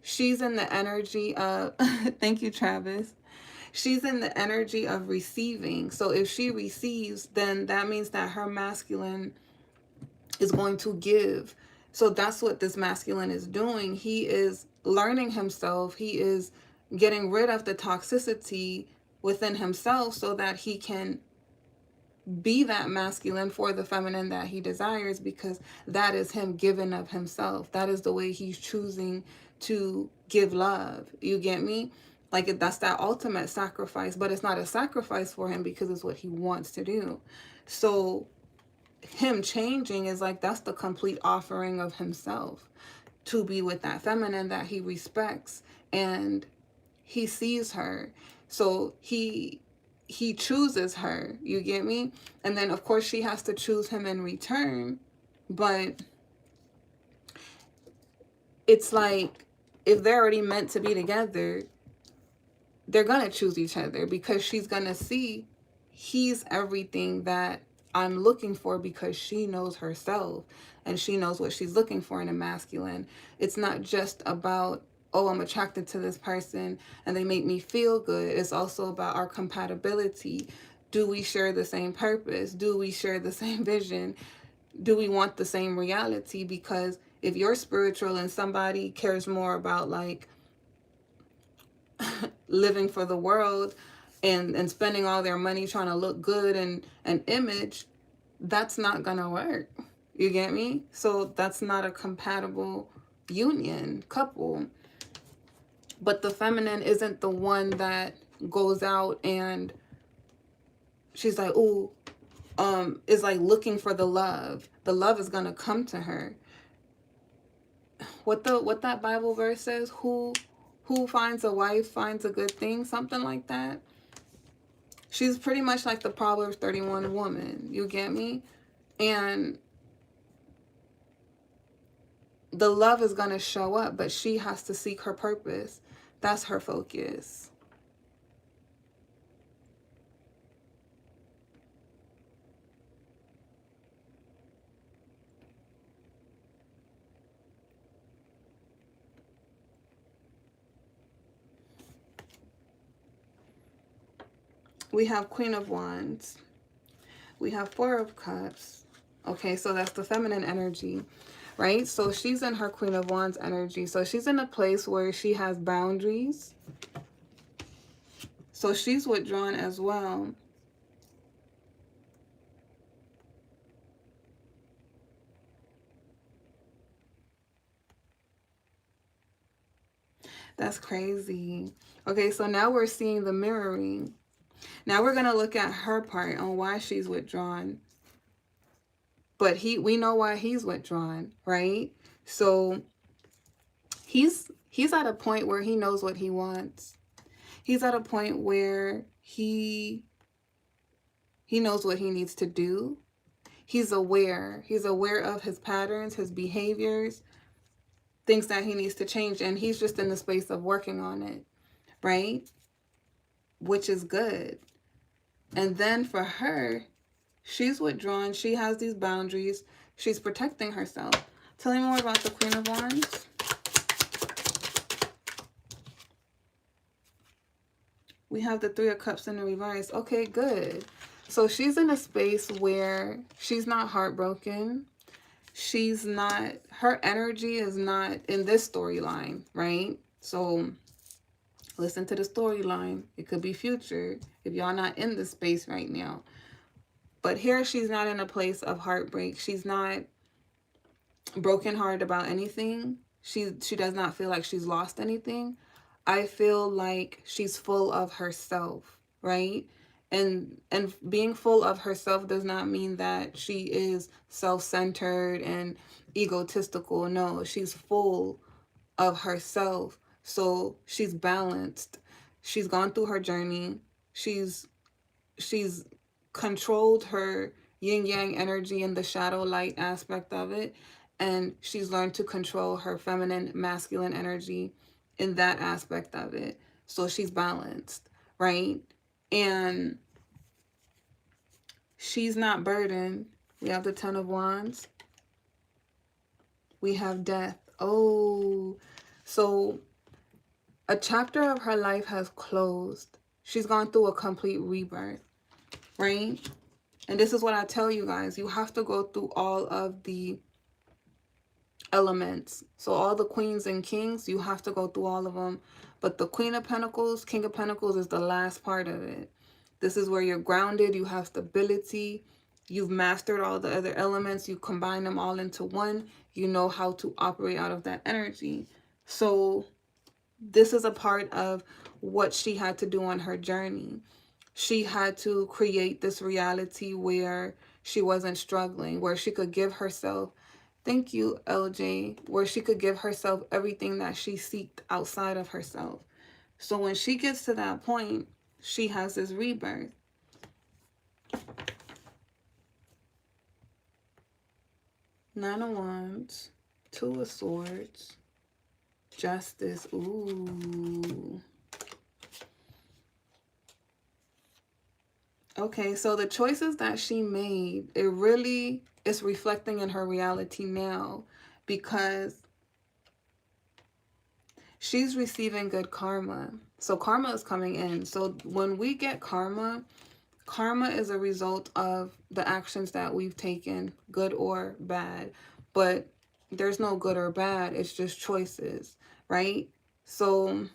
she's in the energy of thank you, Travis. She's in the energy of receiving. So if she receives, then that means that her masculine is going to give. So that's what this masculine is doing. He is learning himself. He is getting rid of the toxicity within himself so that he can be that masculine for the feminine that he desires, because that is him giving of himself. That is the way he's choosing to give love. You get me? Like that's that ultimate sacrifice, but it's not a sacrifice for him because it's what he wants to do. So him changing is like, that's the complete offering of himself to be with that feminine that he respects and he sees her. So he chooses her, you get me? And then of course she has to choose him in return. But it's like, if they're already meant to be together, they're gonna choose each other because she's gonna see he's everything that I'm looking for, because she knows herself and she knows what she's looking for in a masculine. It's not just about, oh, I'm attracted to this person and they make me feel good. It's also about our compatibility. Do we share the same purpose? Do we share the same vision? Do we want the same reality? Because if you're spiritual and somebody cares more about like living for the world and spending all their money trying to look good and an image, that's not gonna work. You get me? So that's not a compatible union, couple. But the feminine isn't the one that goes out and she's like, ooh, is like looking for the love. The love is gonna come to her. What that Bible verse says, who finds a wife finds a good thing, something like that. She's pretty much like the Proverbs 31 woman. You get me? And the love is going to show up, but she has to seek her purpose. That's her focus. We have Queen of Wands. We have Four of Cups. Okay, so that's the feminine energy, right? So she's in her Queen of Wands energy. So she's in a place where she has boundaries. So she's withdrawn as well. That's crazy. Okay, so now we're seeing the mirroring. Now we're going to look at her part on why she's withdrawn. But we know why he's withdrawn, right? So he's at a point where he knows what he wants. He's at a point where he knows what he needs to do. He's aware. He's aware of his patterns, his behaviors, things that he needs to change, and he's just in the space of working on it, right? Which is good. And then for her, she's withdrawn. She has these boundaries. She's protecting herself. Tell me more about the Queen of Wands. We have the Three of Cups in the reverse. Okay, good. So she's in a space where she's not heartbroken. She's not, her energy is not in this storyline, right? So listen to the storyline. It could be future if y'all not in this space right now. But here she's not in a place of heartbreak. She's not brokenhearted about anything. She does not feel like she's lost anything. I feel like she's full of herself, right? And being full of herself does not mean that she is self-centered and egotistical. No, she's full of herself. So she's balanced. She's gone through her journey. She's controlled her yin yang energy and the shadow light aspect of it, and she's learned to control her feminine masculine energy in that aspect of it. So she's balanced, right? And she's not burdened. We have the Ten of Wands. We have Death. Oh, so a chapter of her life has closed. She's gone through a complete rebirth, right? And this is what I tell you guys. You have to go through all of the elements. So all the queens and kings, you have to go through all of them. But the Queen of Pentacles, King of Pentacles is the last part of it. This is where you're grounded. You have stability. You've mastered all the other elements. You combine them all into one. You know how to operate out of that energy. So this is a part of what she had to do on her journey. She had to create this reality where she wasn't struggling, where she could give herself, thank you, LJ, where she could give herself everything that she seeked outside of herself. So when she gets to that point, she has this rebirth. Nine of Wands, Two of Swords, Justice, ooh. Okay, so the choices that she made, it really is reflecting in her reality now, because she's receiving good karma. So karma is coming in. So when we get karma, karma is a result of the actions that we've taken, good or bad. But there's no good or bad. It's just choices, right? So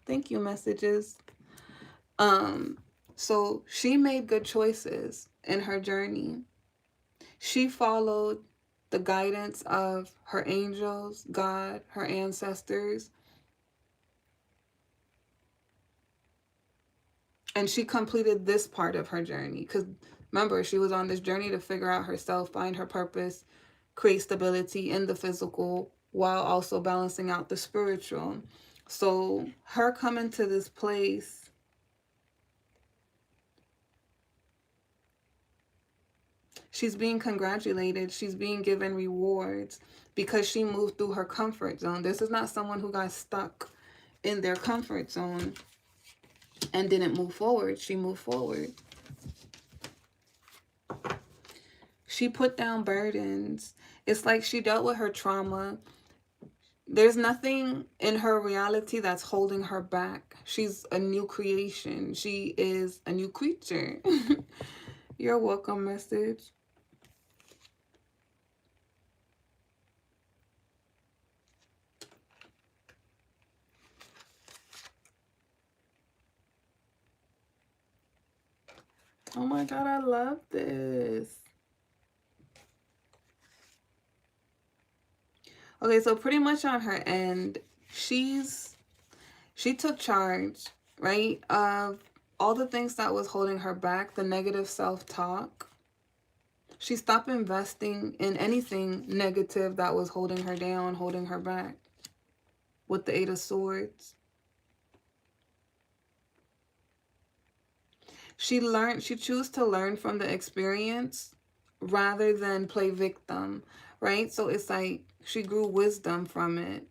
thank you, messages. So she made good choices in her journey. She followed the guidance of her angels, God, her ancestors, and she completed this part of her journey. Because remember, she was on this journey to figure out herself, find her purpose, create stability in the physical while also balancing out the spiritual. So her coming to this place, she's being congratulated, she's being given rewards because she moved through her comfort zone. This is not someone who got stuck in their comfort zone and didn't move forward. She moved forward. She put down burdens. It's like she dealt with her trauma. There's nothing in her reality that's holding her back. She's a new creation. She is a new creature. You're welcome, message. Oh my God, I love this. Okay, so pretty much on her end, she took charge, right, of all the things that was holding her back, the negative self-talk. She stopped investing in anything negative that was holding her down, holding her back. With the Eight of Swords. She chose to learn from the experience rather than play victim, right? So it's like she grew wisdom from it.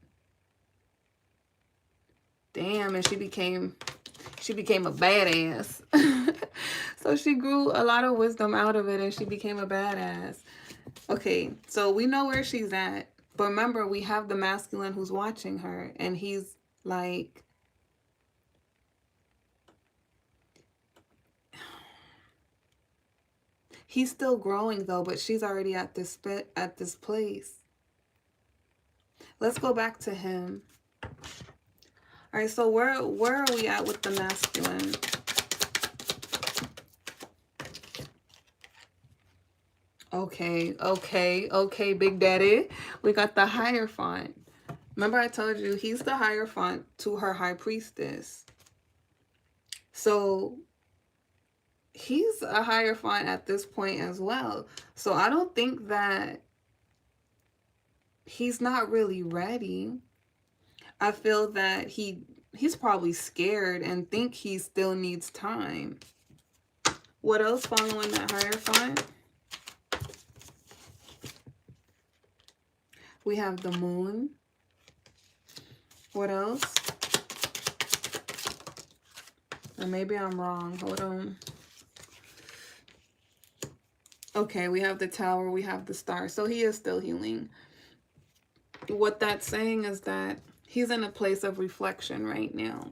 Damn, and she became a badass. So she grew a lot of wisdom out of it and she became a badass. Okay, so we know where she's at. But remember, we have the masculine who's watching her and he's like, he's still growing though, but she's already at this place. Let's go back to him. All right, so where are we at with the masculine? Okay, Big Daddy. We got the Hierophant. Remember I told you he's the Hierophant to her High Priestess. So he's a Hierophant at this point as well. So I don't think that he's not really ready. I feel that he's probably scared and think he still needs time. What else following that Hierophant? We have the Moon. What else? Or maybe I'm wrong. Hold on. Okay, we have the Tower. We have the Star. So he is still healing. What that's saying is that he's in a place of reflection right now.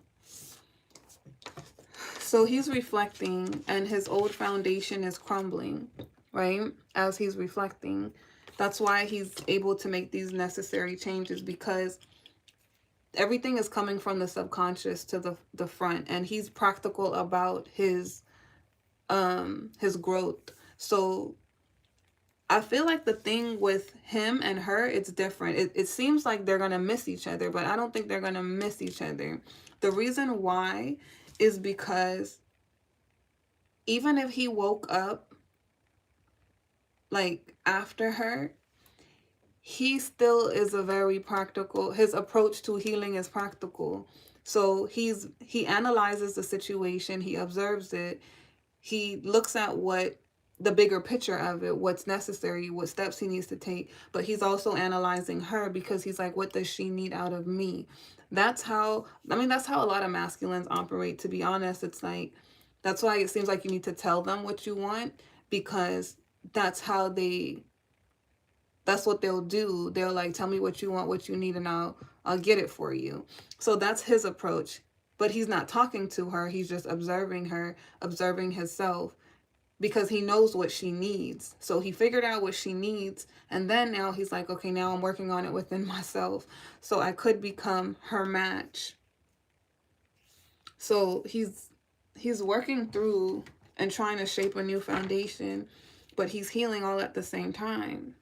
So he's reflecting and his old foundation is crumbling, right? As he's reflecting. That's why he's able to make these necessary changes, because everything is coming from the subconscious to the front, and he's practical about his growth. So I feel like the thing with him and her, it's different. It seems like they're going to miss each other, but I don't think they're going to miss each other. The reason why is because even if he woke up like after her, he still is a very practical, his approach to healing is practical. So he analyzes the situation, he observes it, he looks at what the bigger picture of it, what's necessary, what steps he needs to take, but he's also analyzing her because he's like, what does she need out of me? That's how a lot of masculines operate, to be honest. It's like, that's why it seems like you need to tell them what you want, because that's what they'll do. They'll like, tell me what you want, what you need, and I'll get it for you. So that's his approach. But he's not talking to her. He's just observing her, observing himself, because he knows what she needs. So he figured out what she needs. And then now he's like, okay, now I'm working on it within myself, so I could become her match. So he's he's working through and trying to shape a new foundation, but he's healing all at the same time.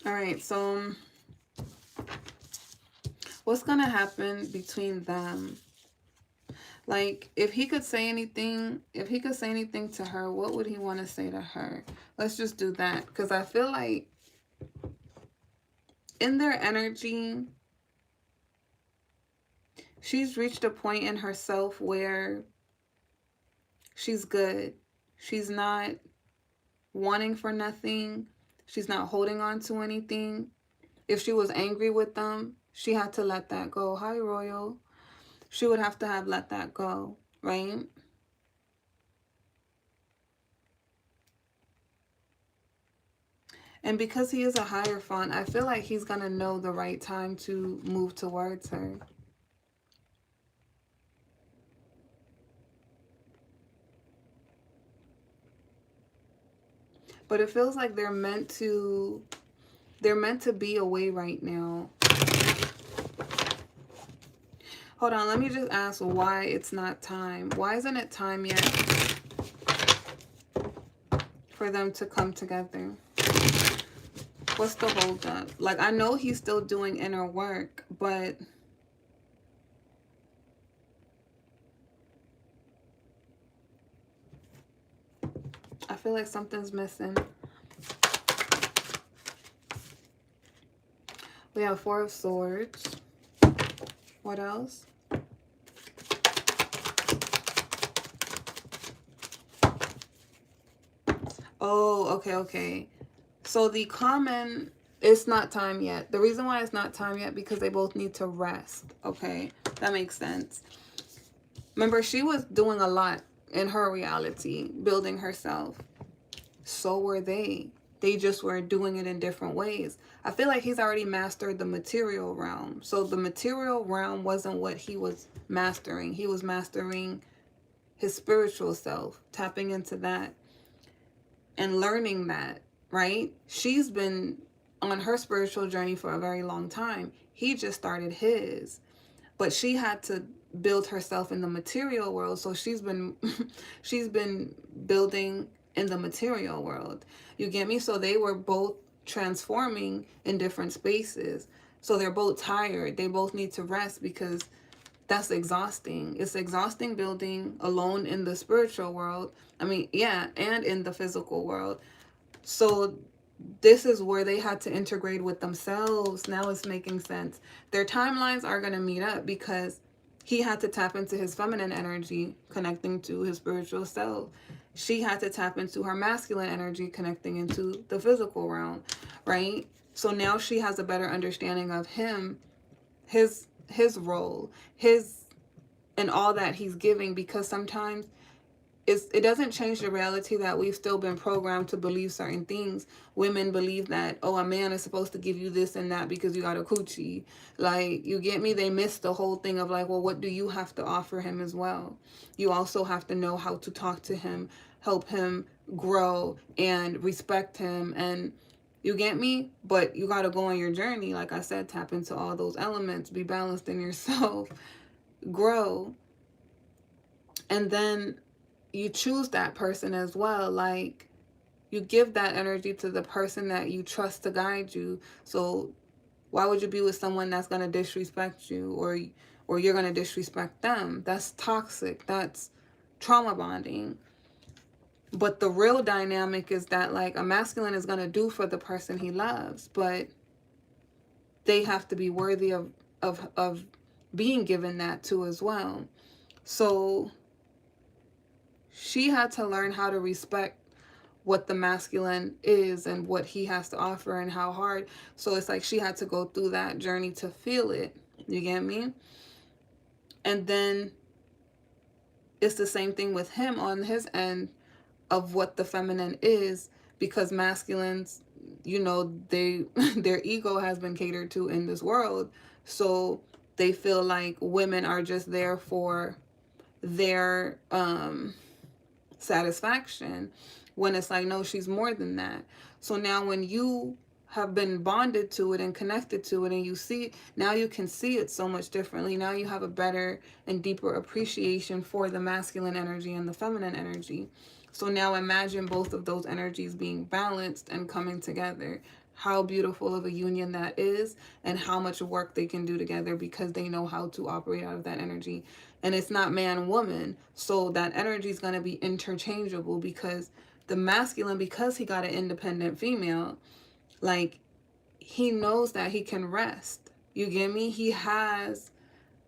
All right, so what's gonna happen between them? Like, if he could say anything, to her, what would he want to say to her? Let's just do that, because I feel like in their energy, she's reached a point in herself where she's good. She's not wanting for nothing. She's not holding on to anything. If she was angry with them, she had to let that go. Hi, Royal. She would have to have let that go, right? And because he is a Hierophant, I feel like he's going to know the right time to move towards her. But it feels like they're meant to be away right now. Hold on, let me just ask why it's not time. Why isn't it time yet for them to come together? What's the holdup? Like, I know he's still doing inner work, but I feel like something's missing. We have Four of Swords. What else? Oh, okay. So the common, it's not time yet. The reason why it's not time yet, because they both need to rest. Okay, that makes sense. Remember, she was doing a lot in her reality, building herself. So were they. They just were doing it in different ways. I feel like he's already mastered the material realm. So the material realm wasn't what he was mastering. He was mastering his spiritual self, tapping into that and learning that, right? She's been on her spiritual journey for a very long time. He just started his. But she had to build herself in the material world. So she's been she's been building in the material world. You get me? So they were both transforming in different spaces. So they're both tired. They both need to rest, because that's exhausting. It's exhausting building alone in the spiritual world. I mean, yeah, and in the physical world. So this is where they had to integrate with themselves. Now it's making sense. Their timelines are going to meet up, because he had to tap into his feminine energy, connecting to his spiritual self. She had to tap into her masculine energy, connecting into the physical realm, right? So now she has a better understanding of him, his role, his, and all that he's giving, because sometimes it doesn't change the reality that we've still been programmed to believe certain things. Women believe that, oh, a man is supposed to give you this and that because you got a coochie. Like, you get me? They miss the whole thing of like, well, what do you have to offer him as well? You also have to know how to talk to him, help him grow, and respect him. And you get me? But you got to go on your journey. Like I said, tap into all those elements, be balanced in yourself, grow. And then you choose that person as well. Like, you give that energy to the person that you trust to guide you. So why would you be with someone that's going to disrespect you, or you're going to disrespect them? That's toxic. That's trauma bonding. But the real dynamic is that, like, a masculine is going to do for the person he loves, but they have to be worthy of being given that too as well. So she had to learn how to respect what the masculine is and what he has to offer and how hard. So it's like she had to go through that journey to feel it. You get me? And then it's the same thing with him on his end of what the feminine is, because masculines you know, they their ego has been catered to in this world. So they feel like women are just there for their satisfaction, when it's like, no, she's more than that. So now when you have been bonded to it and connected to it, and you see, now you can see it so much differently. Now you have a better and deeper appreciation for the masculine energy and the feminine energy. So now imagine both of those energies being balanced and coming together. How beautiful of a union that is, and how much work they can do together because they know how to operate out of that energy. And it's not man woman, so that energy is going to be interchangeable, because the masculine, because he got an independent female, like, he knows that he can rest. You get me? He has,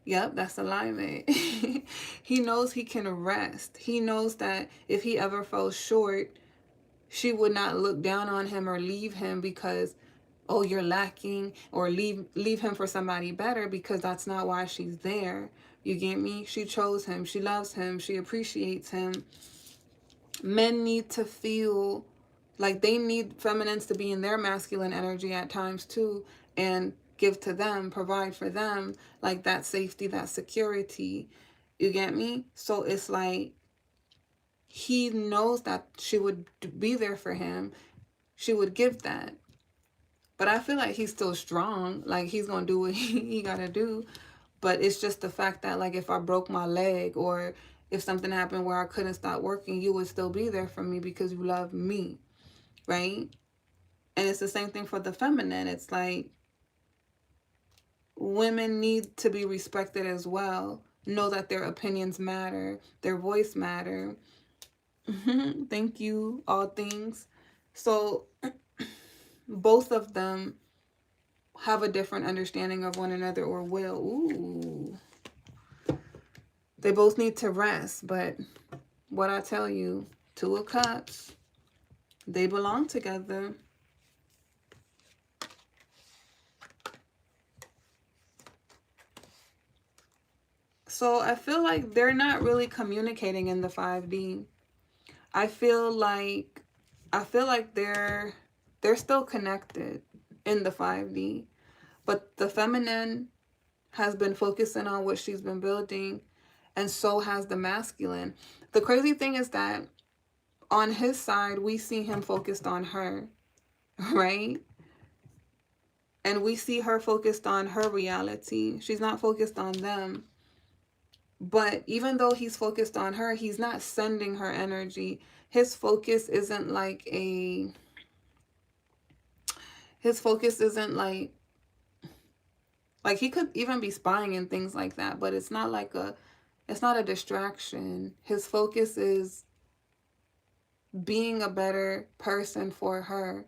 yep, that's alignment. He knows he can rest. He knows that if he ever fell short, she would not look down on him or leave him because, oh, you're lacking, or leave him for somebody better, because that's not why she's there. You get me? She chose him. She loves him. She appreciates him. Men need to feel like they need feminines to be in their masculine energy at times too, and give to them, provide for them, like that safety, that security. You get me? So it's like, he knows that she would be there for him. She would give that. But I feel like he's still strong. Like, he's going to do what he got to do. But it's just the fact that, like, if I broke my leg, or if something happened where I couldn't stop working, you would still be there for me because you love me, right? And it's the same thing for the feminine. It's like, women need to be respected as well. Know that their opinions matter. Their voice matter. Thank you, all things. So both of them have a different understanding of one another, or will. Ooh. They both need to rest, but what I tell you, Two of Cups, they belong together. So I feel like they're not really communicating in the 5D. I feel like they're still connected in the 5D, but the feminine has been focusing on what she's been building, and so has the masculine. The crazy thing is that on his side, we see him focused on her, right? And we see her focused on her reality. She's not focused on them. But even though he's focused on her, he's not sending her energy. His focus isn't like like he could even be spying and things like that, but it's not a distraction. His focus is being a better person for her.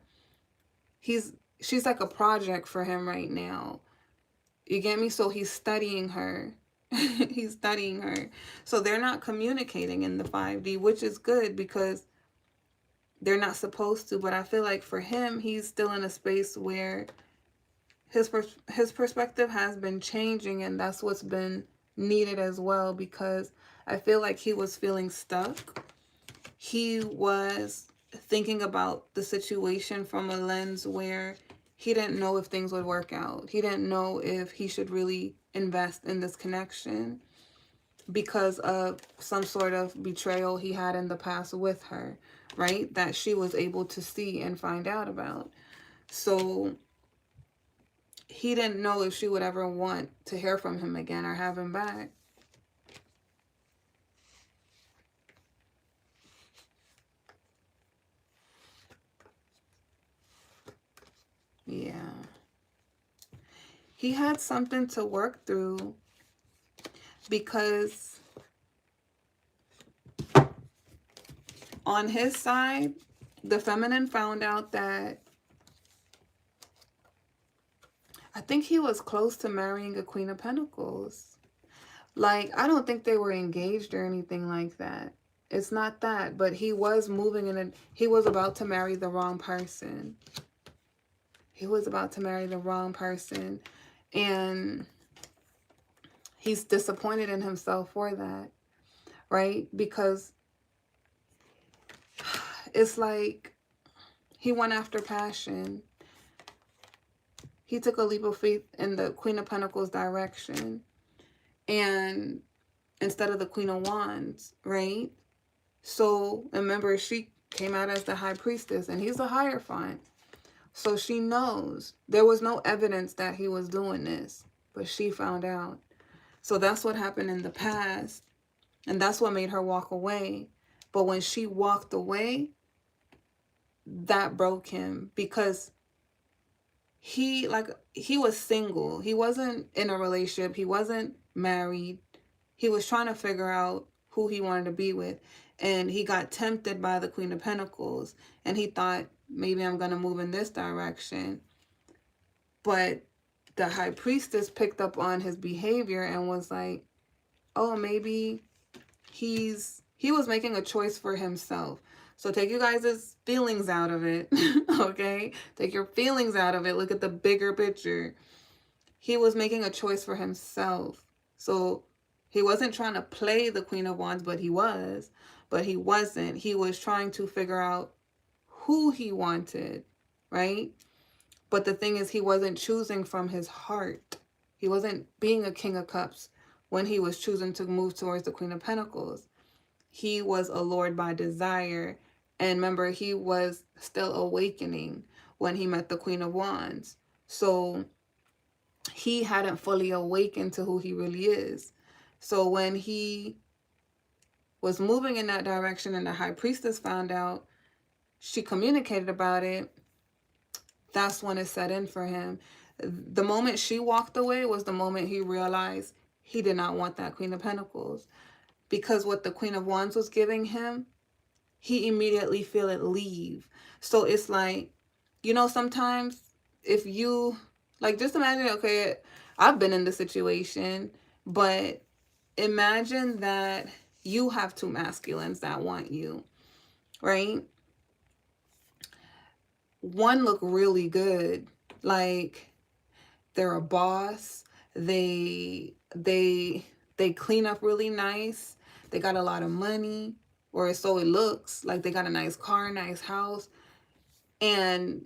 She's like a project for him right now. You get me? So he's studying her. He's studying her. So they're not communicating in the 5D, which is good because they're not supposed to. But I feel like for him, he's still in a space where his perspective has been changing, and that's what's been needed as well, because I feel like he was feeling stuck. He was thinking about the situation from a lens where he didn't know if things would work out. He didn't know if he should really invest in this connection because of some sort of betrayal he had in the past with her, right? That she was able to see and find out about. So he didn't know if she would ever want to hear from him again or have him back. Yeah. He had something to work through because on his side, the feminine found out that I think he was close to marrying a Queen of Pentacles. Like, I don't think they were engaged or anything like that. It's not that, but he was moving in he was about to marry the wrong person. He was about to marry the wrong person. And he's disappointed in himself for that, right? Because it's like He went after passion. He took a leap of faith in the Queen of Pentacles direction. And instead of the Queen of Wands, right? So remember, she came out as the High Priestess, and he's a Hierophant. So she knows there was no evidence that he was doing this, but she found out. So that's what happened in the past, and that's what made her walk away. But when she walked away, that broke him, because he was single. He wasn't in a relationship. He wasn't married. He was trying to figure out who he wanted to be with. And he got tempted by the Queen of Pentacles. And he thought, maybe I'm going to move in this direction. But the High Priestess picked up on his behavior and was like, oh, maybe he was making a choice for himself. So take you guys' feelings out of it, okay? Take your feelings out of it. Look at the bigger picture. He was making a choice for himself. So he wasn't trying to play the Queen of Wands, but he was. But he wasn't. He was trying to figure out who he wanted, right? But the thing is, he wasn't choosing from his heart. He wasn't being a King of Cups when he was choosing to move towards the Queen of Pentacles. He was allured by desire. And remember, he was still awakening when he met the Queen of Wands. So he hadn't fully awakened to who he really is. So when he was moving in that direction and the High Priestess found out, she communicated about it, that's when it set in for him. The moment she walked away was the moment he realized he did not want that Queen of Pentacles. Because what the Queen of Wands was giving him, he immediately feel it leave. So it's like, sometimes if you, just imagine, okay, I've been in the situation, but imagine that you have two masculines that want you, right? One look really good, like they're a boss, they clean up really nice, they got a lot of money, or so it looks, like they got a nice car, nice house, and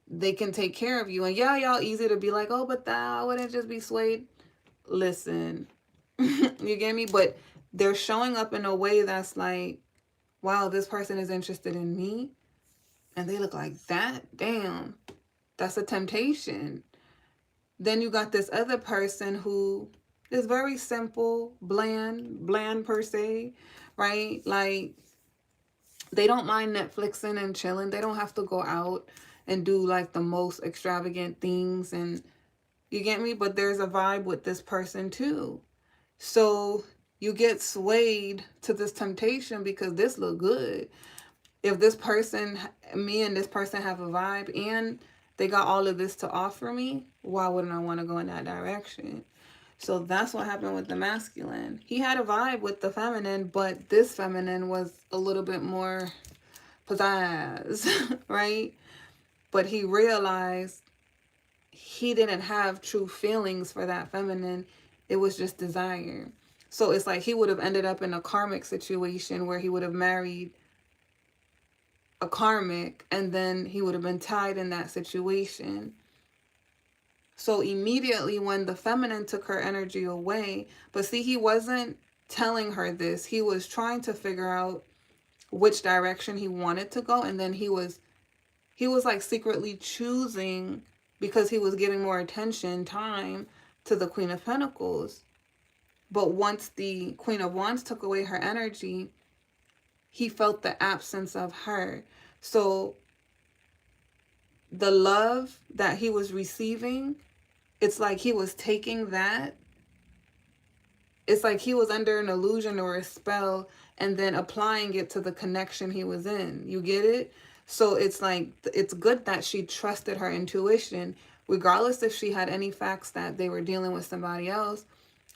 they can take care of you. And yeah, y'all easy to be like, oh, but that wouldn't just be swayed. Listen, you get me? But they're showing up in a way that's like, wow, this person is interested in me, and they look like that. Damn, that's a temptation. Then you got this other person who is very simple, bland per se, right? Like, they don't mind Netflixing and chilling. They don't have to go out and do like the most extravagant things, and you get me? But there's a vibe with this person too. So you get swayed to this temptation because this look good. If this person, me and this person have a vibe and they got all of this to offer me, why wouldn't I want to go in that direction? So that's what happened with the masculine. He had a vibe with the feminine, but this feminine was a little bit more pizzazz, right? But he realized he didn't have true feelings for that feminine. It was just desire. So it's like he would have ended up in a karmic situation where he would have married a karmic, and then he would have been tied in that situation. So immediately when the feminine took her energy away, but see, he wasn't telling her this. He was trying to figure out which direction he wanted to go, and then he was like secretly choosing, because he was giving more attention, time to the Queen of Pentacles. But once the Queen of Wands took away her energy, he felt the absence of her. So the love that he was receiving, it's like he was taking that. It's like he was under an illusion or a spell and then applying it to the connection he was in. You get it? So it's like, it's good that she trusted her intuition. Regardless if she had any facts that they were dealing with somebody else,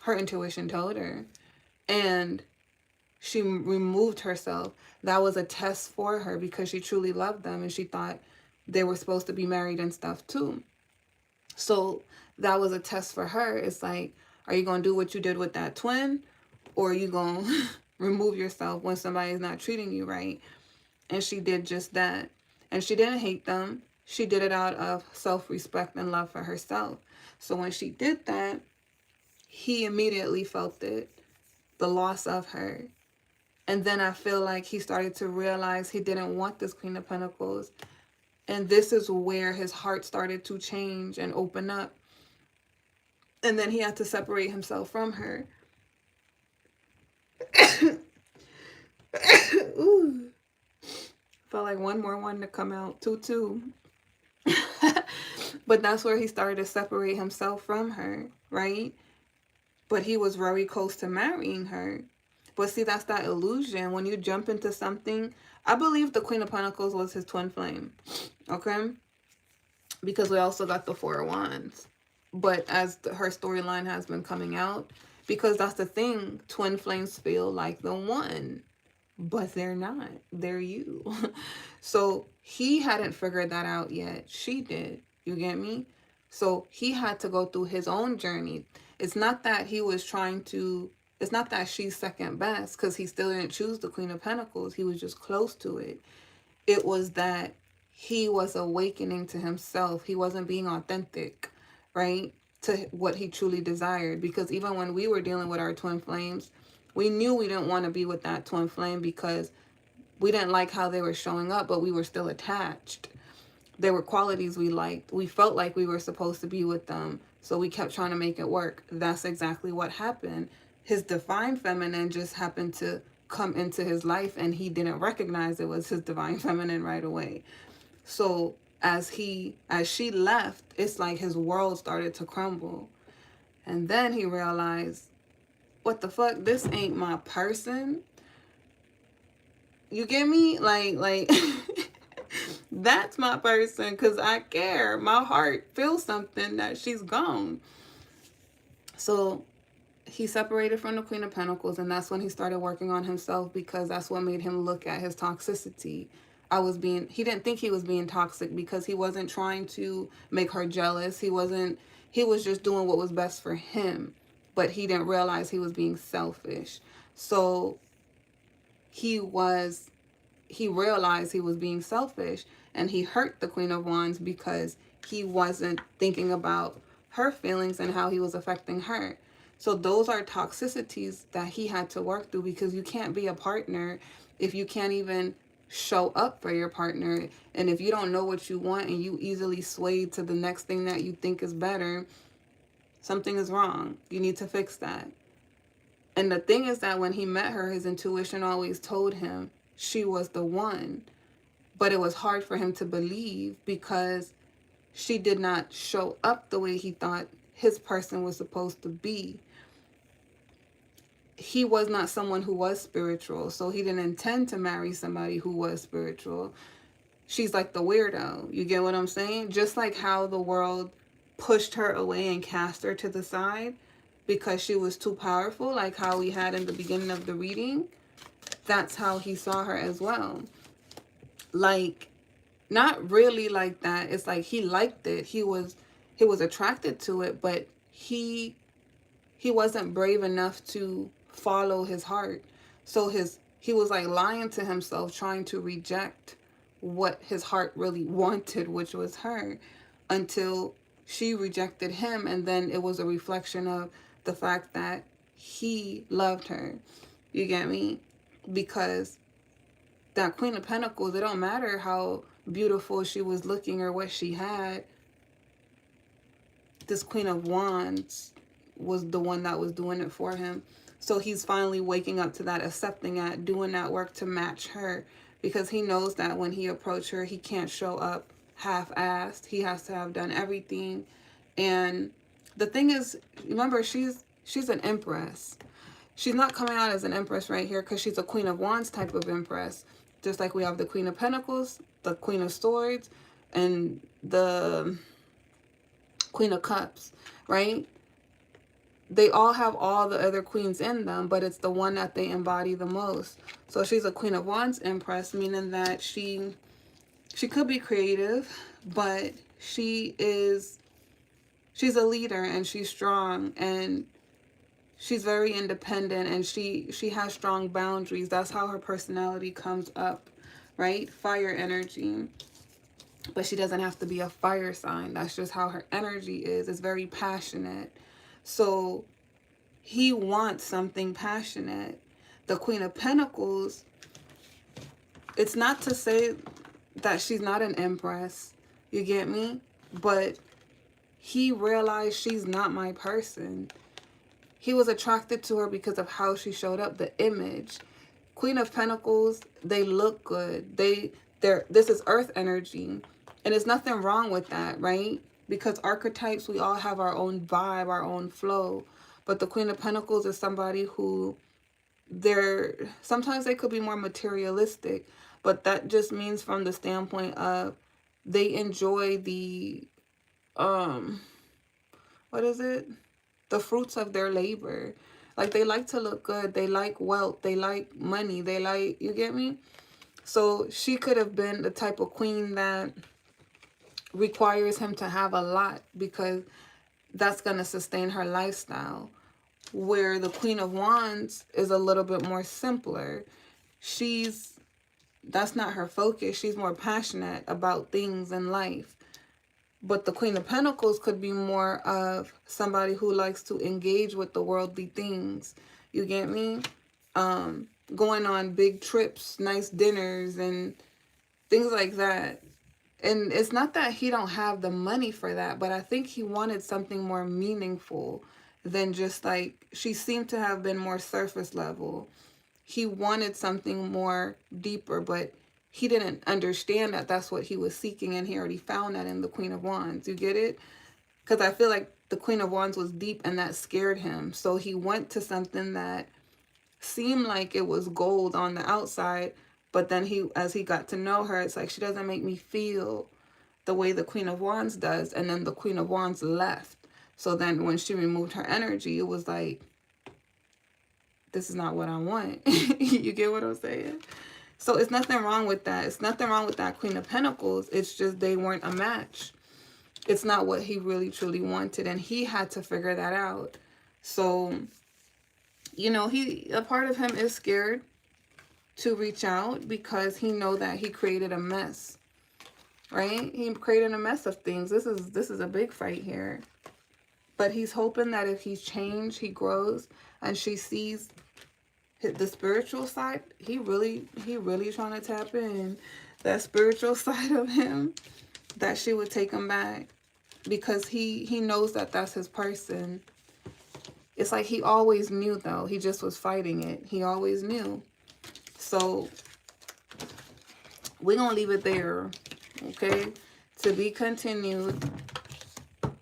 her intuition told her. And she removed herself. That was a test for her because she truly loved them and she thought they were supposed to be married and stuff too. So that was a test for her. It's like, are you going to do what you did with that twin, or are you going to remove yourself when somebody's not treating you right? And she did just that. And she didn't hate them. She did it out of self-respect and love for herself. So when she did that, he immediately felt it, the loss of her. And then I feel like he started to realize he didn't want this Queen of Pentacles. And this is where his heart started to change and open up. And then he had to separate himself from her. Ooh. Felt like one more one to come out. 2-2. But that's where he started to separate himself from her, right? But he was very close to marrying her. But see, that's that illusion. When you jump into something, I believe the Queen of Pentacles was his twin flame, okay? Because we also got the Four of Wands. But as her storyline has been coming out, because that's the thing, twin flames feel like the one, but they're not. They're you. So he hadn't figured that out yet. She did. You get me? So he had to go through his own journey. It's not that he was trying to, it's not that she's second best, because he still didn't choose the Queen of Pentacles. He was just close to it. It was that he was awakening to himself. He wasn't being authentic, right, to what he truly desired. Because even when we were dealing with our twin flames, we knew we didn't want to be with that twin flame because we didn't like how they were showing up, but we were still attached. There were qualities we liked. We felt like we were supposed to be with them, so we kept trying to make it work. That's exactly what happened. His divine feminine just happened to come into his life, and he didn't recognize it was his divine feminine right away. So as she left, it's like his world started to crumble. And then he realized, what the fuck? This ain't my person. You get me? Like that's my person, because I care. My heart feels something that she's gone. So he separated from the Queen of Pentacles, and that's when he started working on himself, because that's what made him look at his toxicity. He didn't think he was being toxic because he wasn't trying to make her jealous. He was just doing what was best for him, but he didn't realize he was being selfish. So he realized he was being selfish, and he hurt the Queen of Wands because he wasn't thinking about her feelings and how he was affecting her. So those are toxicities that he had to work through, because you can't be a partner if you can't even show up for your partner. And if you don't know what you want and you easily sway to the next thing that you think is better, something is wrong. You need to fix that. And the thing is that when he met her, his intuition always told him she was the one. But it was hard for him to believe because she did not show up the way he thought his person was supposed to be. He was not someone who was spiritual, so he didn't intend to marry somebody who was spiritual. She's like the weirdo. You get what I'm saying? Just like how the world pushed her away and cast her to the side because she was too powerful, like how we had in the beginning of the reading. That's how he saw her as well. Like, not really like that. It's like he liked it. He was attracted to it, but he wasn't brave enough to follow his heart. So he was like lying to himself, trying to reject what his heart really wanted, which was her, until she rejected him. And then it was a reflection of the fact that he loved her. You get me? Because that Queen of Pentacles, it don't matter how beautiful she was looking or what she had. This Queen of Wands was the one that was doing it for him. So he's finally waking up to that, accepting that, doing that work to match her, because he knows that when he approached her, he can't show up half-assed. He has to have done everything. And the thing is, remember, she's an empress. She's not coming out as an empress right here because she's a Queen of Wands type of empress. Just like we have the Queen of Pentacles, the Queen of Swords, and the Queen of Cups, right? They all have all the other queens in them, but it's the one that they embody the most. So she's a Queen of Wands empress, meaning that she could be creative, but she's a leader, and she's strong, and she's very independent, and she has strong boundaries. That's how her personality comes up, right? Fire energy. but she doesn't have to be a fire sign. That's just how her energy is. It's very passionate. So he wants something passionate. The Queen of Pentacles, it's not to say that she's not an empress, you get me? But he realized she's not my person. He was attracted to her because of how she showed up, the image. Queen of Pentacles, they look good. This is earth energy. And there's nothing wrong with that, right? Because archetypes, we all have our own vibe, our own flow. But the Queen of Pentacles is somebody who sometimes they could be more materialistic, but that just means from the standpoint of they enjoy the what is it? The fruits of their labor. Like, they like to look good. They like wealth. They like money. They like, you get me? So she could have been the type of queen that requires him to have a lot because that's going to sustain her lifestyle. Where the Queen of Wands is a little bit more simpler. That's not her focus. She's more passionate about things in life. But the Queen of Pentacles could be more of somebody who likes to engage with the worldly things. You get me? Going on big trips, nice dinners, and things like that. And it's not that he don't have the money for that, but I think he wanted something more meaningful than just like, she seemed to have been more surface level. He wanted something more deeper, but he didn't understand that that's what he was seeking, and he already found that in the Queen of Wands. You get it? Because I feel like the Queen of Wands was deep and that scared him. So he went to something that seemed like it was gold on the outside, but then as he got to know her, it's like, she doesn't make me feel the way the Queen of Wands does. And then the Queen of Wands left. So then when she removed her energy, it was like, this is not what I want. You get what I'm saying? So it's nothing wrong with that. It's nothing wrong with that Queen of Pentacles. It's just they weren't a match. It's not what he really truly wanted, and he had to figure that out. So, you know, a part of him is scared to reach out because he knows that he created a mess, right? He created a mess of things. This is a big fight here. But he's hoping that if he's changed, he grows, and she sees the spiritual side. He really trying to tap in that spiritual side of him, that she would take him back, because he knows that that's his person. It's like he always knew, though. He just was fighting it. He always knew. So we're gonna leave it there, okay? To be continued.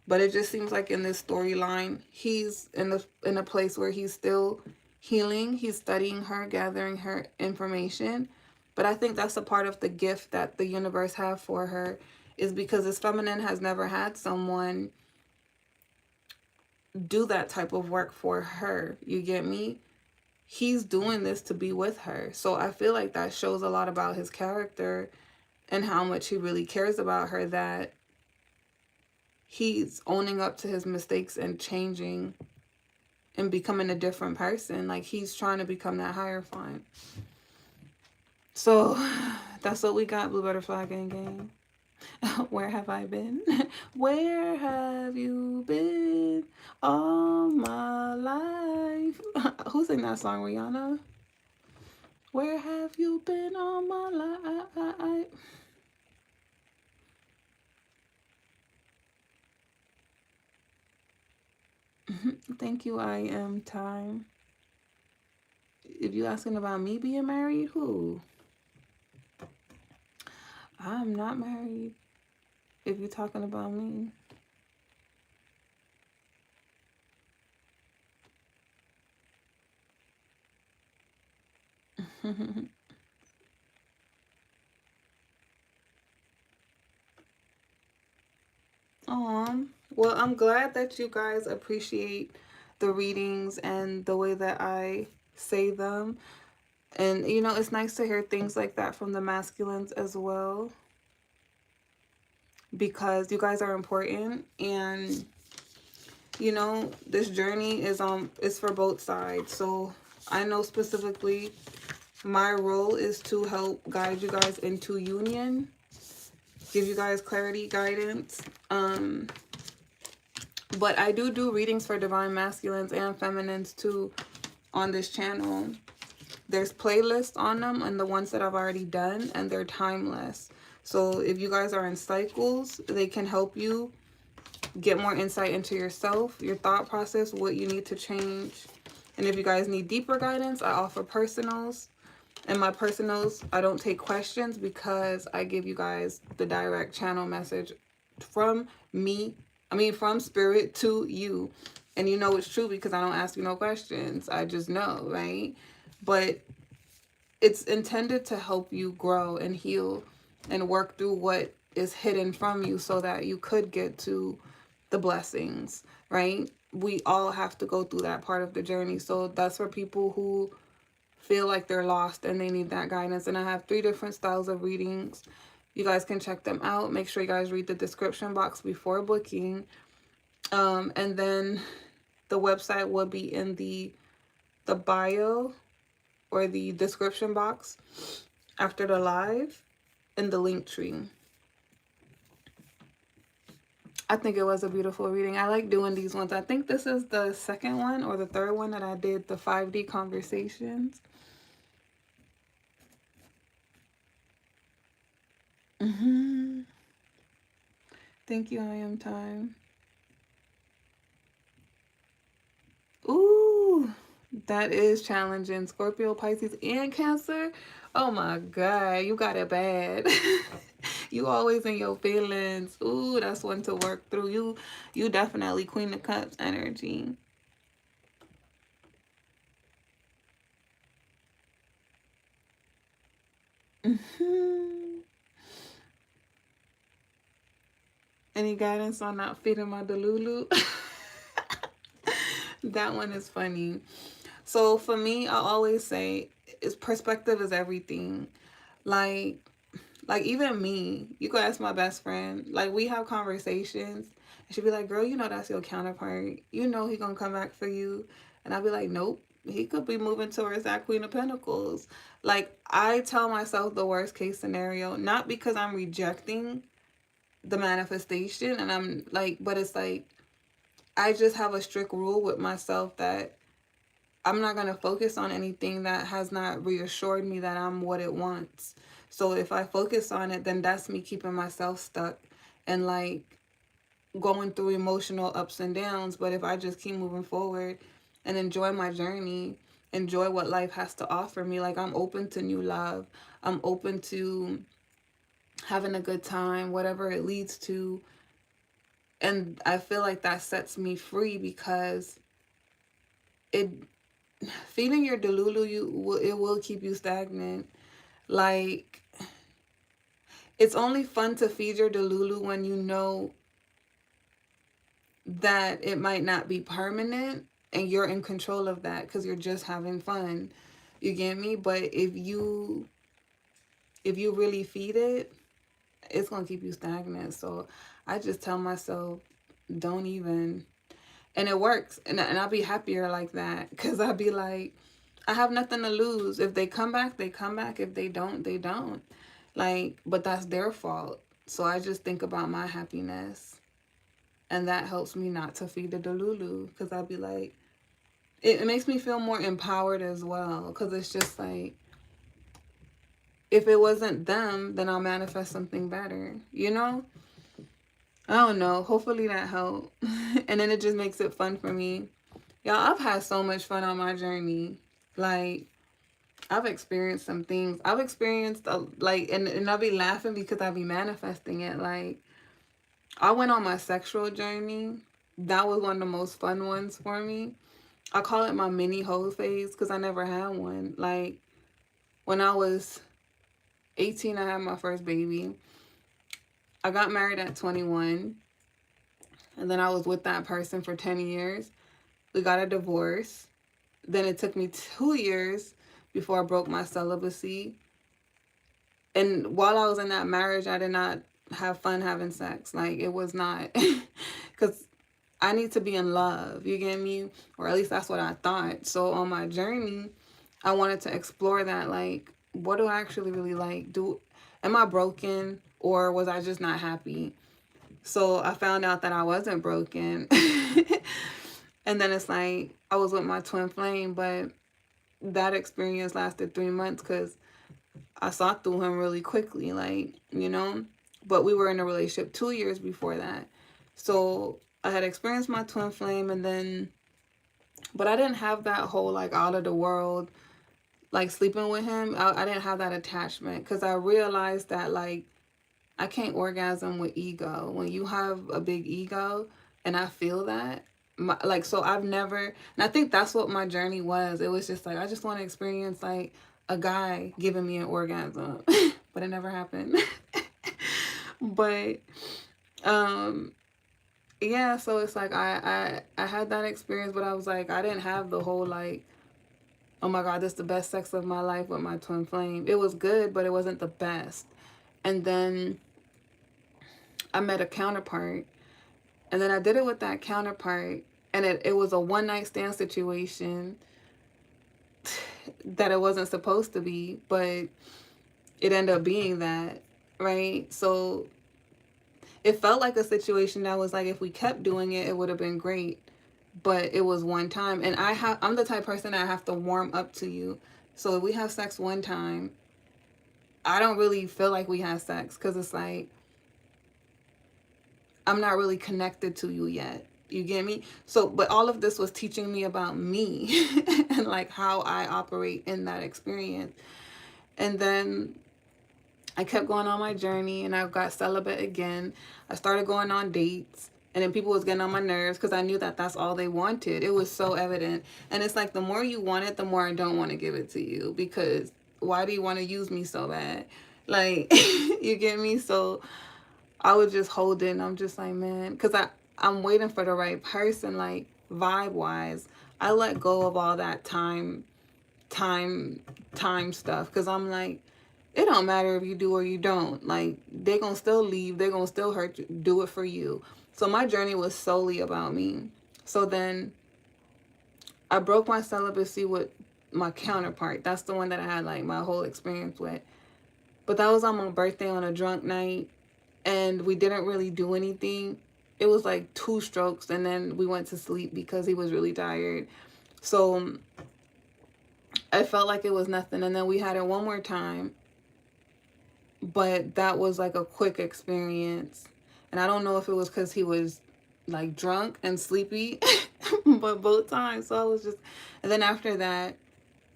But it just seems like in this storyline, he's in a place where he's still healing. He's studying her, gathering her information. But I think that's a part of the gift that the universe have for her, is because this feminine has never had someone do that type of work for her. You get me? He's doing this to be with her. So I feel like that shows a lot about his character and how much he really cares about her, that he's owning up to his mistakes and changing and becoming a different person. Like, he's trying to become that Hierophant. So that's what we got, Blue Butterfly Gang Gang. Where have I been? Where have you been all my life? Who sang that song, Rihanna? Where have you been all my life? Thank you, I am time. If you asking about me being married, who? I'm not married. If you're talking about me. Well, I'm glad that you guys appreciate the readings and the way that I say them. And, you know, it's nice to hear things like that from the masculines as well, because you guys are important. And, you know, this journey is for both sides. So I know specifically my role is to help guide you guys into union, give you guys clarity, guidance. But I do readings for divine masculines and feminines too on this channel. There's playlists on them and the ones that I've already done, and they're timeless. So if you guys are in cycles, they can help you get more insight into yourself, your thought process, what you need to change. And if you guys need deeper guidance, I offer personals. And my personals, I don't take questions because I give you guys the direct channel message from me. From spirit to you. And you know it's true because I don't ask you no questions. I just know, right? But it's intended to help you grow and heal and work through what is hidden from you so that you could get to the blessings, right? We all have to go through that part of the journey. So that's for people who feel like they're lost and they need that guidance. And I have 3 different styles of readings. You guys can check them out. Make sure you guys read the description box before booking. And then the website will be in the bio or the description box after the live in the link tree. I think it was a beautiful reading. I like doing these ones. I think this is the second one or the third one that I did, the 5D conversations. Thank you, I am time. Ooh, that is challenging. Scorpio, Pisces, and Cancer. Oh my God, you got it bad. You always in your feelings. Ooh, that's one to work through. You definitely Queen of Cups energy. Any guidance on not feeding my Delulu? That one is funny. So for me, I always say perspective is everything. Like even me, you go ask my best friend, like we have conversations and she'd be like, girl, you know that's your counterpart. You know he gonna come back for you. And I'd be like, nope, he could be moving towards that Queen of Pentacles. Like I tell myself the worst case scenario, not because I'm rejecting the manifestation and I'm like, but it's like, I just have a strict rule with myself that I'm not going to focus on anything that has not reassured me that I'm what it wants. So if I focus on it, then that's me keeping myself stuck and like going through emotional ups and downs. But if I just keep moving forward and enjoy my journey, enjoy what life has to offer me, like I'm open to new love. I'm open to having a good time, whatever it leads to. And I feel like that sets me free because feeding your Delulu, it will keep you stagnant. Like, it's only fun to feed your Delulu when you know that it might not be permanent and you're in control of that because you're just having fun. You get me? But if you really feed it, it's gonna keep you stagnant. So I just tell myself, don't even. And it works. And I'll be happier like that because I'll be like, I have nothing to lose. If they come back, they come back. If they don't, they don't. Like, but that's their fault. So I just think about my happiness. And that helps me not to feed the Delulu because I'll be like, it makes me feel more empowered as well. Because it's just like, if it wasn't them, then I'll manifest something better. You know? I don't know. Hopefully that helped. And then it just makes it fun for me. Y'all, I've had so much fun on my journey. Like, I've experienced some things. I've experienced, like, and I'll be laughing because I'll be manifesting it. Like, I went on my sexual journey. That was one of the most fun ones for me. I call it my mini hoe phase because I never had one. Like, when I was 18, I had my first baby. I got married at 21. And then I was with that person for 10 years. We got a divorce. Then it took me 2 years before I broke my celibacy. And while I was in that marriage, I did not have fun having sex. Like, it was not. Because I need to be in love. You get me? Or at least that's what I thought. So on my journey, I wanted to explore that. Like, what do I actually really like? Am I broken? or was I just not happy? So I found out that I wasn't broken. And then it's like I was with my twin flame, but that experience lasted 3 months because I saw through him really quickly, like, you know. But we were in a relationship 2 years before that. So I had experienced my twin flame, and then, but I didn't have that whole like out of the world, like sleeping with him. I didn't have that attachment because I realized that like I can't orgasm with ego. When you have a big ego, and I feel that, like, so I've never, and I think that's what my journey was. It was just like, I just want to experience like a guy giving me an orgasm, but it never happened. But, um, yeah, so it's like, I had that experience, but I was like, I didn't have the whole like, oh my God, this is the best sex of my life with my twin flame. It was good, but it wasn't the best. And then I met a counterpart, and then I did it with that counterpart, and it was a one night stand situation that it wasn't supposed to be, but it ended up being that, right? So it felt like a situation that was like, if we kept doing it, it would have been great, but it was one time. And I'm the type of person that I have to warm up to you. So if we have sex one time, I don't really feel like we had sex, because it's like I'm not really connected to you yet. You get me? So, but all of this was teaching me about me and like how I operate in that experience. And then I kept going on my journey, and I got celibate again. I started going on dates, and then people was getting on my nerves because I knew that that's all they wanted. It was so evident. And it's like, the more you want it, the more I don't want to give it to you, because why do you want to use me so bad? Like, you get me? So I would just hold it, and I'm just like, man, because I'm waiting for the right person, like vibe wise. I let go of all that time stuff, because I'm like, it don't matter if you do or you don't. Like, they gonna still leave, they gonna still hurt you, do it for you. So my journey was solely about me. So then I broke my celibacy with my counterpart. That's the one that I had like my whole experience with. But that was on my birthday on a drunk night, and we didn't really do anything. It was like 2 strokes, and then we went to sleep because he was really tired. So I felt like it was nothing, and then we had it one more time, but that was like a quick experience. And I don't know if it was because he was like drunk and sleepy, but both times. So I was just, and then after that,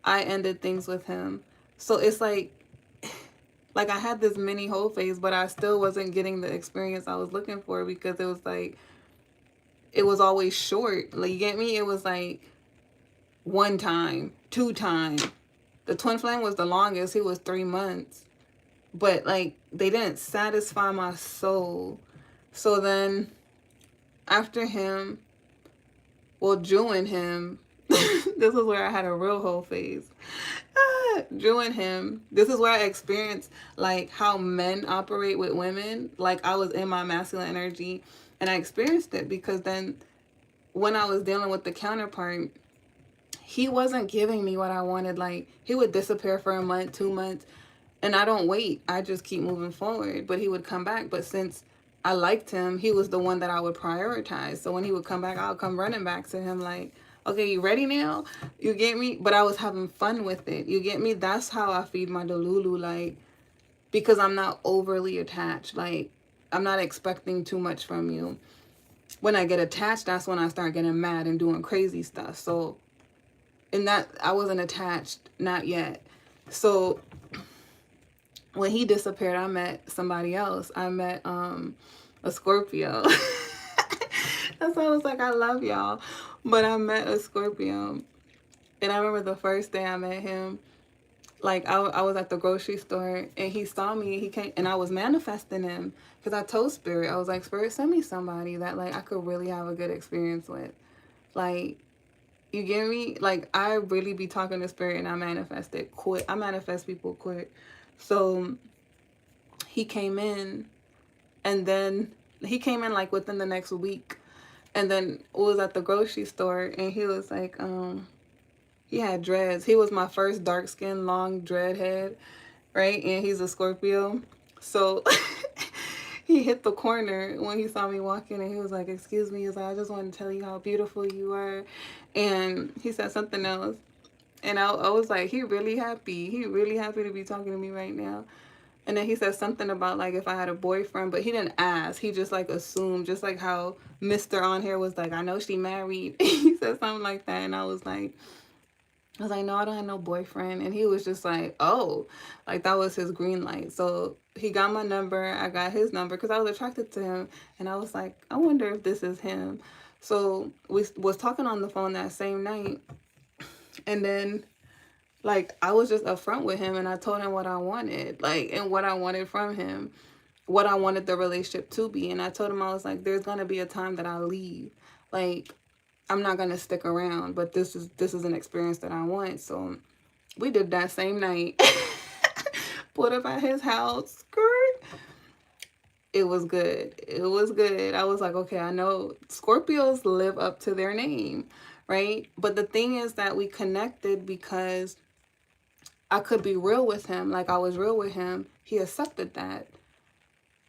I ended things with him. So it's like I had this mini whole phase, but I still wasn't getting the experience I was looking for, because it was like, it was always short. Like, you get me? It was like 1 time, 2 times. The twin flame was the longest. He was 3 months. But like, they didn't satisfy my soul. So then after him, well, Drew and him, this is where I had a real whole phase. Drew and him, this is where I experienced like how men operate with women. Like, I was in my masculine energy, and I experienced it, because then when I was dealing with the counterpart, he wasn't giving me what I wanted. Like, he would disappear for a month, 2 months, and I don't wait. I just keep moving forward. But he would come back. But since I liked him, he was the one that I would prioritize. So when he would come back, I'll come running back to him like, okay, you ready now? You get me? But I was having fun with it. You get me? That's how I feed my Delulu, like, because I'm not overly attached. Like, I'm not expecting too much from you. When I get attached, that's when I start getting mad and doing crazy stuff. So in that, I wasn't attached, not yet. So when he disappeared, I met somebody else. I met a Scorpio. That's why I was like, I love y'all. But I met a Scorpio. And I remember the first day I met him, like, I was at the grocery store, and he saw me, and he came, and I was manifesting him, because I told Spirit, I was like, Spirit, send me somebody that like I could really have a good experience with. Like, you get me? Like, I really be talking to Spirit, and I manifest it quick. I manifest people quick. So he came in, and then he came in like within the next week, and then we was at the grocery store, and he was like, he had dreads. He was my first dark skin, long dread head, right? And he's a Scorpio. So he hit the corner when he saw me walking, and he was like, "Excuse me," he was like, "I just wanted to tell you how beautiful you are," and he said something else, and I was like, he really happy. He really happy to be talking to me right now. And then he said something about like if I had a boyfriend, but he didn't ask. He just like assumed, just like how Mr. on here was like, I know she married. He said something like that, and I was like, no, I don't have no boyfriend. And he was just like, oh, like that was his green light. So he got my number. I got his number because I was attracted to him. And I was like, I wonder if this is him. So we was talking on the phone that same night. And then like I was just upfront with him, and I told him what I wanted, like, and what I wanted from him, what I wanted the relationship to be. And I told him, I was like, there's gonna be a time that I leave. Like, I'm not gonna stick around, but this is an experience that I want. So we did that same night. Put up at his house. Skirt. It was good. It was good. I was like, okay, I know Scorpios live up to their name, right? But the thing is that we connected because I could be real with him. Like I was real with him. He accepted that.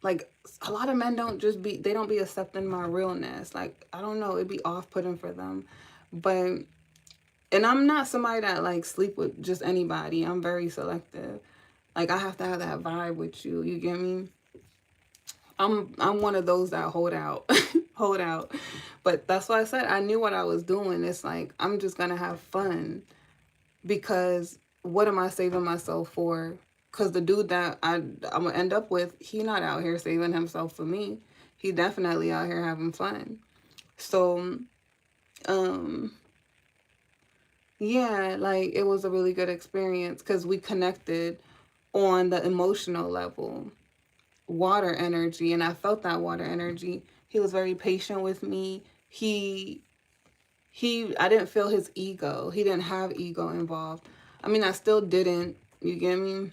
Like a lot of men they don't be accepting my realness. Like, I don't know, it'd be off-putting for them. But, and I'm not somebody that like sleep with just anybody. I'm very selective. Like I have to have that vibe with you. You get me? I'm one of those that hold out. Hold out. But that's why I said I knew what I was doing. It's like I'm just gonna have fun. Because what am I saving myself for? Because the dude that I'm gonna end up with, he not out here saving himself for me. He definitely out here having fun. So, yeah, like it was a really good experience because we connected on the emotional level, water energy, and I felt that water energy. He was very patient with me. I didn't feel his ego. He didn't have ego involved. I mean, I still didn't, you get me?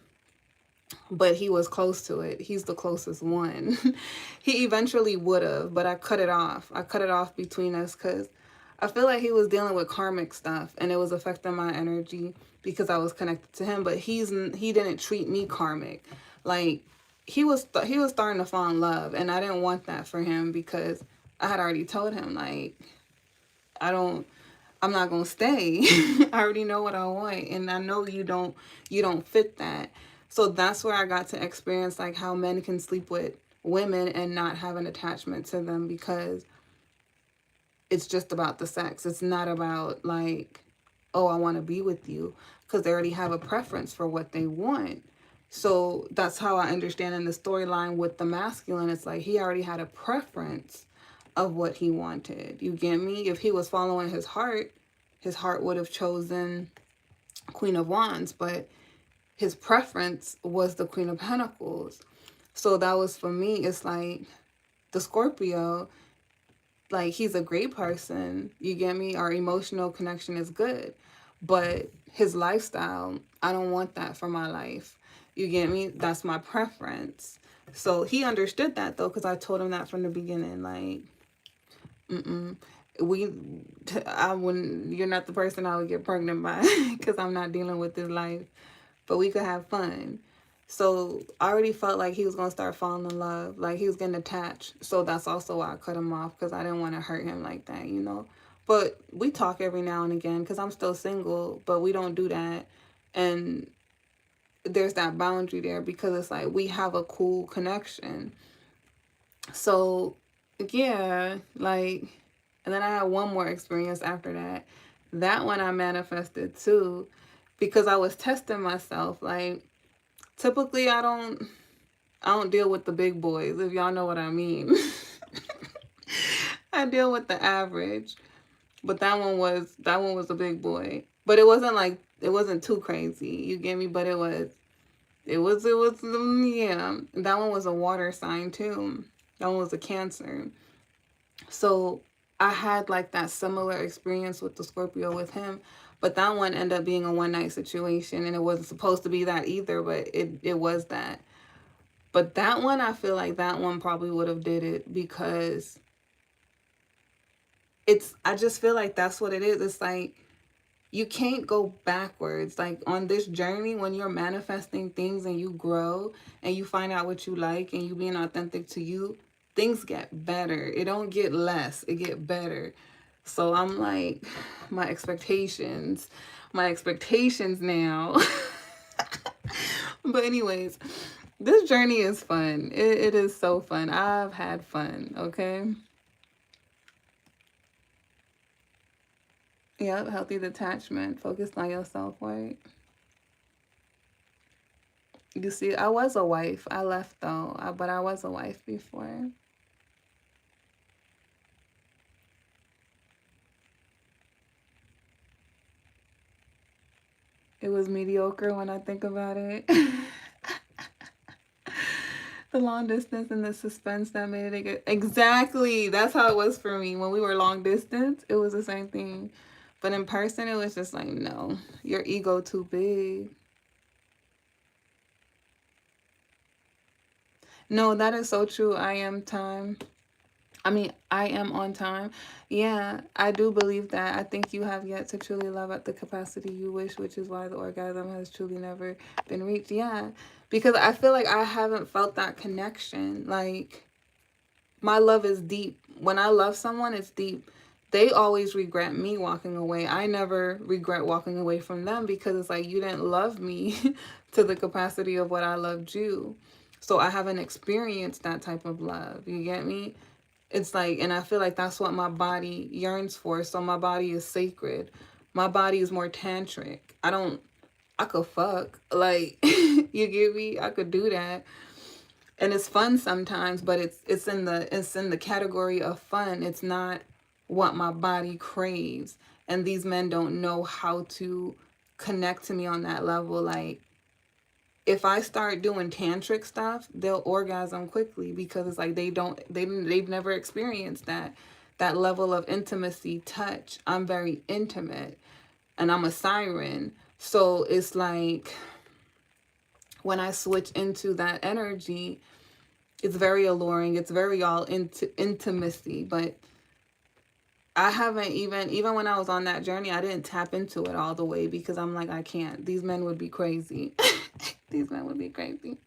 But he was close to it. He's the closest one. He eventually would have, but I cut it off. I cut it off between us because I feel like he was dealing with karmic stuff and it was affecting my energy because I was connected to him. But he didn't treat me karmic. Like he was starting to fall in love, and I didn't want that for him because I had already told him like I'm not gonna stay. I already know what I want, and I know you don't fit that. So that's where I got to experience like how men can sleep with women and not have an attachment to them because it's just about the sex. It's not about like, oh, I want to be with you, because they already have a preference for what they want. So that's how I understand in the storyline with the masculine. It's like he already had a preference of what he wanted. You get me? If he was following his heart would have chosen Queen of Wands, but his preference was the Queen of Pentacles. So that was for me. It's like the Scorpio, like he's a great person. You get me? Our emotional connection is good, but his lifestyle, I don't want that for my life. You get me? That's my preference. So he understood that though, because I told him that from the beginning. Like, I wouldn't. You're not the person I would get pregnant by, because I'm not dealing with this life. But we could have fun. So I already felt like he was gonna start falling in love, like he was getting attached. So that's also why I cut him off, because I didn't want to hurt him like that, you know. But we talk every now and again, because I'm still single. But we don't do that, and there's that boundary there because it's like we have a cool connection. So yeah, like, and then I had one more experience after that. That one I manifested too, because I was testing myself. Like, typically I don't deal with the big boys, if y'all know what I mean. I deal with the average. But that one was a big boy. But it wasn't too crazy. You get me? But yeah. That one was a water sign too. That one was a Cancer. So I had like that similar experience with the Scorpio with him, but that one ended up being a one night situation, and it wasn't supposed to be that either, but it was that. But that one, I feel like that one probably would have did it, because I just feel like that's what it is. It's like you can't go backwards. Like on this journey, when you're manifesting things and you grow and you find out what you like and you being authentic to you, things get better. It don't get less, it get better. So I'm like, my expectations now. But anyways, this journey is fun. It is so fun. I've had fun, okay? Yep, healthy detachment, focused on yourself, right? You see, I was a wife. I left though, but I was a wife before. It was mediocre when I think about it. The long distance and the suspense that made it good. Exactly. That's how it was for me. When we were long distance, it was the same thing. But in person, it was just like, no, your ego too big. No, that is so true. I am on time. Yeah, I do believe that. I think you have yet to truly love at the capacity you wish, which is why the orgasm has truly never been reached. Yeah, because I feel like I haven't felt that connection. Like, my love is deep. When I love someone, it's deep. They always regret me walking away. I never regret walking away from them because it's like you didn't love me to the capacity of what I loved you. So I haven't experienced that type of love. You get me? It's like, and I feel like that's what my body yearns for. So my body is sacred. My body is more tantric. I could fuck. Like, you get me? I could do that. And it's fun sometimes, but it's in the category of fun. It's not what my body craves. And these men don't know how to connect to me on that level. Like, if I start doing tantric stuff, they'll orgasm quickly because it's like they've never experienced that level of intimacy, touch. I'm very intimate and I'm a siren. So it's like when I switch into that energy, it's very alluring. It's very all into intimacy, but I haven't even when I was on that journey, I didn't tap into it all the way because I'm like, I can't. These men would be crazy. These men would be crazy.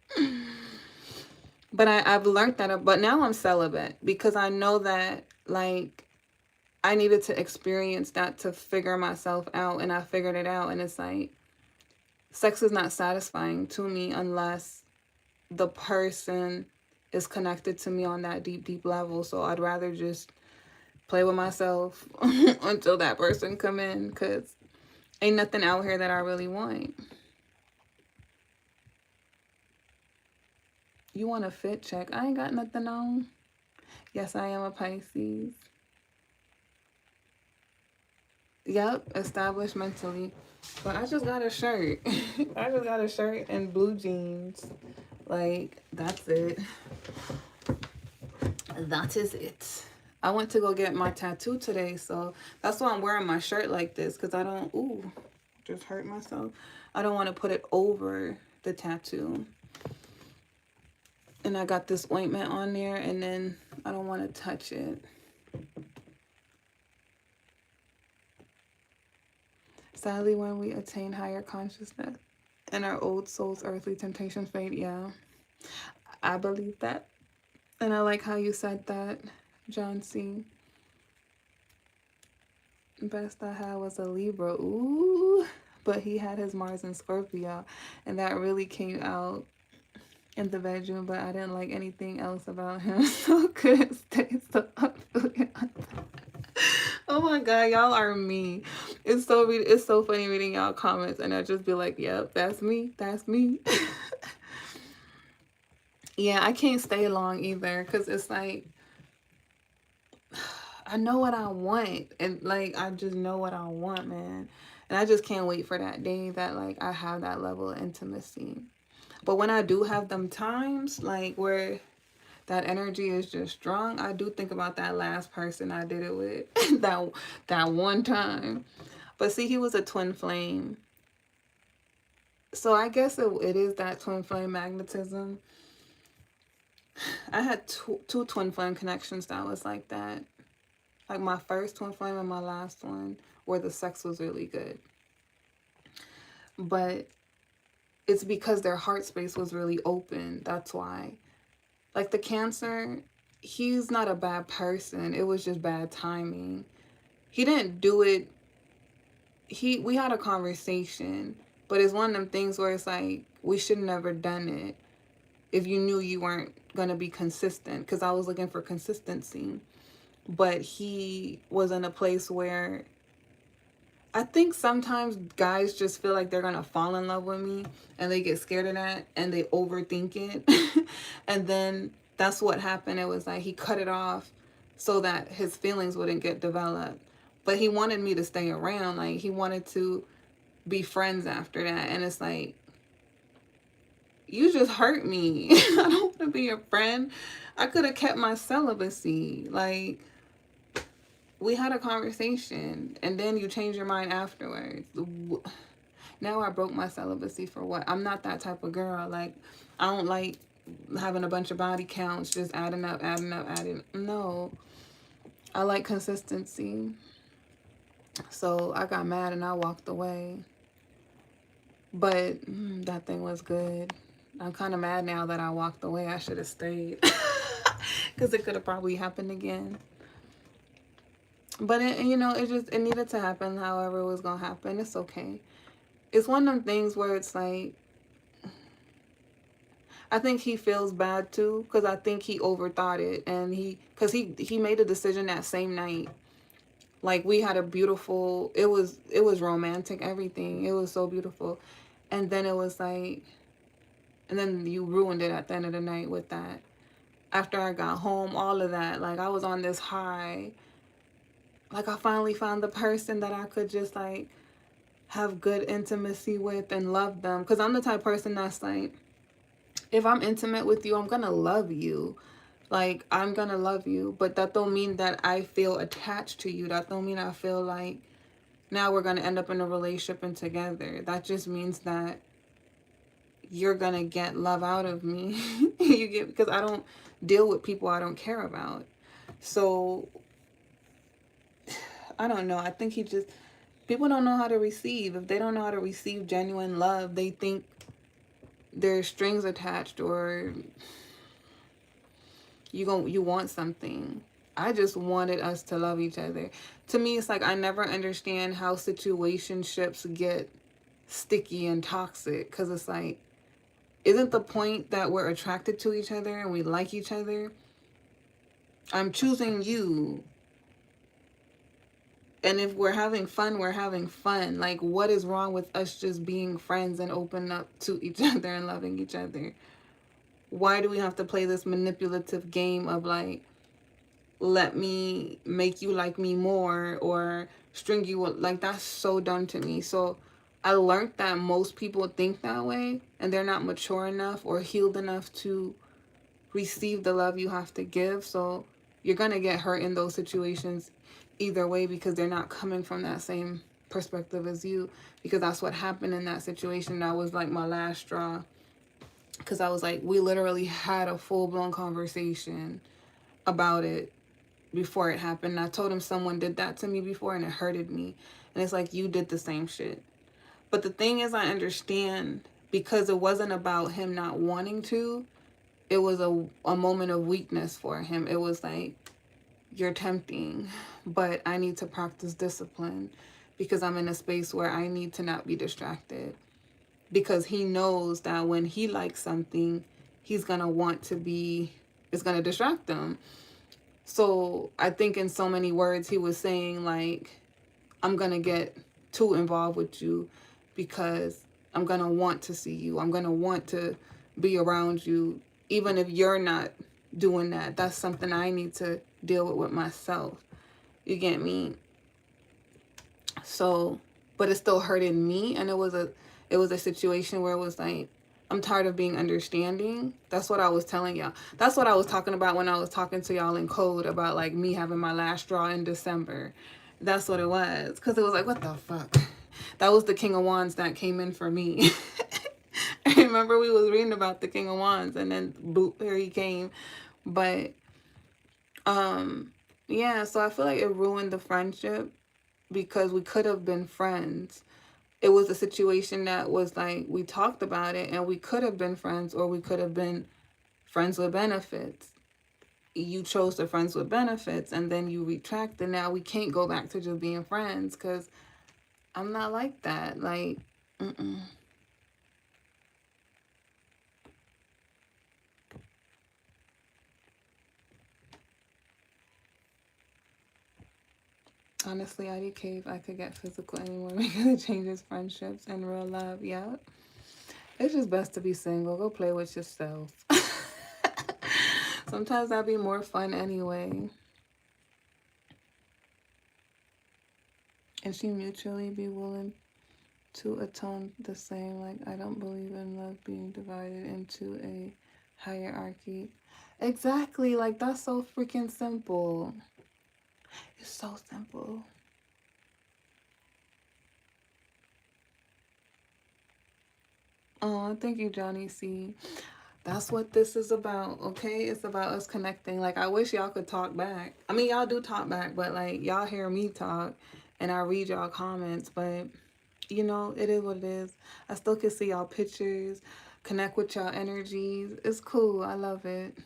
But I've learned that. But now I'm celibate because I know that, like, I needed to experience that to figure myself out. And I figured it out. And it's like, sex is not satisfying to me unless the person is connected to me on that deep, deep level. So I'd rather just play with myself until that person come in, because ain't nothing out here that I really want. You want a fit check? I ain't got nothing on. Yes, I am a Pisces. Yep, established mentally. But I just got a shirt. I just got a shirt and blue jeans. Like, that's it. That is it. I went to go get my tattoo today, so that's why I'm wearing my shirt like this, because I don't, just hurt myself. I don't want to put it over the tattoo. And I got this ointment on there, and then I don't want to touch it. Sadly, when we attain higher consciousness and our old soul's earthly temptations fade, yeah, I believe that. And I like how you said that, John C. Best I had was a Libra. Ooh. But he had his Mars in Scorpio. And that really came out in the bedroom. But I didn't like anything else about him. So couldn't stay so up. Oh my God, y'all are me. It's so funny reading y'all comments. And I just be like, yep, that's me. That's me. Yeah, I can't stay long either. Because it's like, I know what I want, and like I just know what I want, man. And I just can't wait for that day that like I have that level of intimacy. But when I do have them times like where that energy is just strong, I do think about that last person I did it with. that one time. But see, he was a twin flame. So I guess it is that twin flame magnetism. I had two twin flame connections that was like that. Like my first twin flame and my last one, where the sex was really good. But it's because their heart space was really open. That's why. Like the Cancer, he's not a bad person. It was just bad timing. He didn't do it. We had a conversation, but it's one of them things where it's like we should never done it if you knew you weren't gonna be consistent. Because I was looking for consistency, but he was in a place where I think sometimes guys just feel like they're gonna fall in love with me and they get scared of that and they overthink it. And then that's what happened. It was like he cut it off so that his feelings wouldn't get developed. But he wanted me to stay around. Like he wanted to be friends after that. And it's like, you just hurt me. I don't want to be your friend. I could have kept my celibacy. Like, we had a conversation and then you change your mind afterwards. Now I broke my celibacy for what? I'm not that type of girl. Like, I don't like having a bunch of body counts just adding up. No. I like consistency. So I got mad and I walked away. But that thing was good. I'm kind of mad now that I walked away. I should have stayed. Because it could have probably happened again. But, it needed to happen however it was going to happen. It's okay. It's one of them things where it's like, I think he feels bad too. Because I think he overthought it. And because he made a decision that same night. Like, we had a beautiful, it was romantic, everything. It was so beautiful. And then it was like, and then you ruined it at the end of the night with that. After I got home, all of that, like, I was on this high. Like, I finally found the person that I could just, like, have good intimacy with and love them. Because I'm the type of person that's like, if I'm intimate with you, I'm going to love you. Like, I'm going to love you. But that don't mean that I feel attached to you. That don't mean I feel like now we're going to end up in a relationship and together. That just means that you're going to get love out of me. Because I don't deal with people I don't care about. So, I don't know. I think people don't know how to receive. If they don't know how to receive genuine love, they think there's strings attached or you want something. I just wanted us to love each other. To me, it's like I never understand how situationships get sticky and toxic. Because it's like, isn't the point that we're attracted to each other and we like each other? I'm choosing you. And if we're having fun, we're having fun. Like, what is wrong with us just being friends and open up to each other and loving each other? Why do we have to play this manipulative game of like, let me make you like me more or string you? Like, that's so dumb to me. So I learned that most people think that way and they're not mature enough or healed enough to receive the love you have to give. So you're going to get hurt in those situations either way because they're not coming from that same perspective as you. Because that's what happened in that situation. That was like my last straw. Because I was like, we literally had a full-blown conversation about it before it happened. And I told him someone did that to me before and it hurted me. And it's like, you did the same shit. But the thing is, I understand because it wasn't about him not wanting to. It was a moment of weakness for him. It was like, you're tempting, but I need to practice discipline because I'm in a space where I need to not be distracted. Because he knows that when he likes something, he's going to want to be, it's going to distract him. So I think in so many words, he was saying like, I'm going to get too involved with you because I'm going to want to see you. I'm going to want to be around you. Even if you're not doing that, that's something I need to deal with myself. You get me? So, but it still hurted me. And it was a situation where it was like, I'm tired of being understanding. That's what I was telling y'all. That's what I was talking about when I was talking to y'all in code about like me having my last straw in December. That's what it was. Because it was like, what the fuck? That was the King of Wands that came in for me. I remember we was reading about the King of Wands and then boop, here he came. But, Yeah, so I feel like it ruined the friendship because we could have been friends. It was a situation that was like, we talked about it and we could have been friends, or we could have been friends with benefits. You chose the friends with benefits and then you retract, and now we can't go back to just being friends because I'm not like that. Like, mm-mm. Honestly, IDK, if I could get physical anywhere because it changes friendships and real love. Yeah. It's just best to be single. Go play with yourself. Sometimes that'd be more fun anyway. And she mutually be willing to atone the same. Like, I don't believe in love being divided into a hierarchy. Exactly. Like, that's so freaking simple. It's so simple. Oh, thank you, Johnny C. That's what this is about, okay? It's about us connecting. Like, I wish y'all could talk back. I mean, y'all do talk back, but like, y'all hear me talk and I read y'all comments, but you know, it is what it is. I still can see y'all pictures, connect with y'all energies. It's cool. I love it.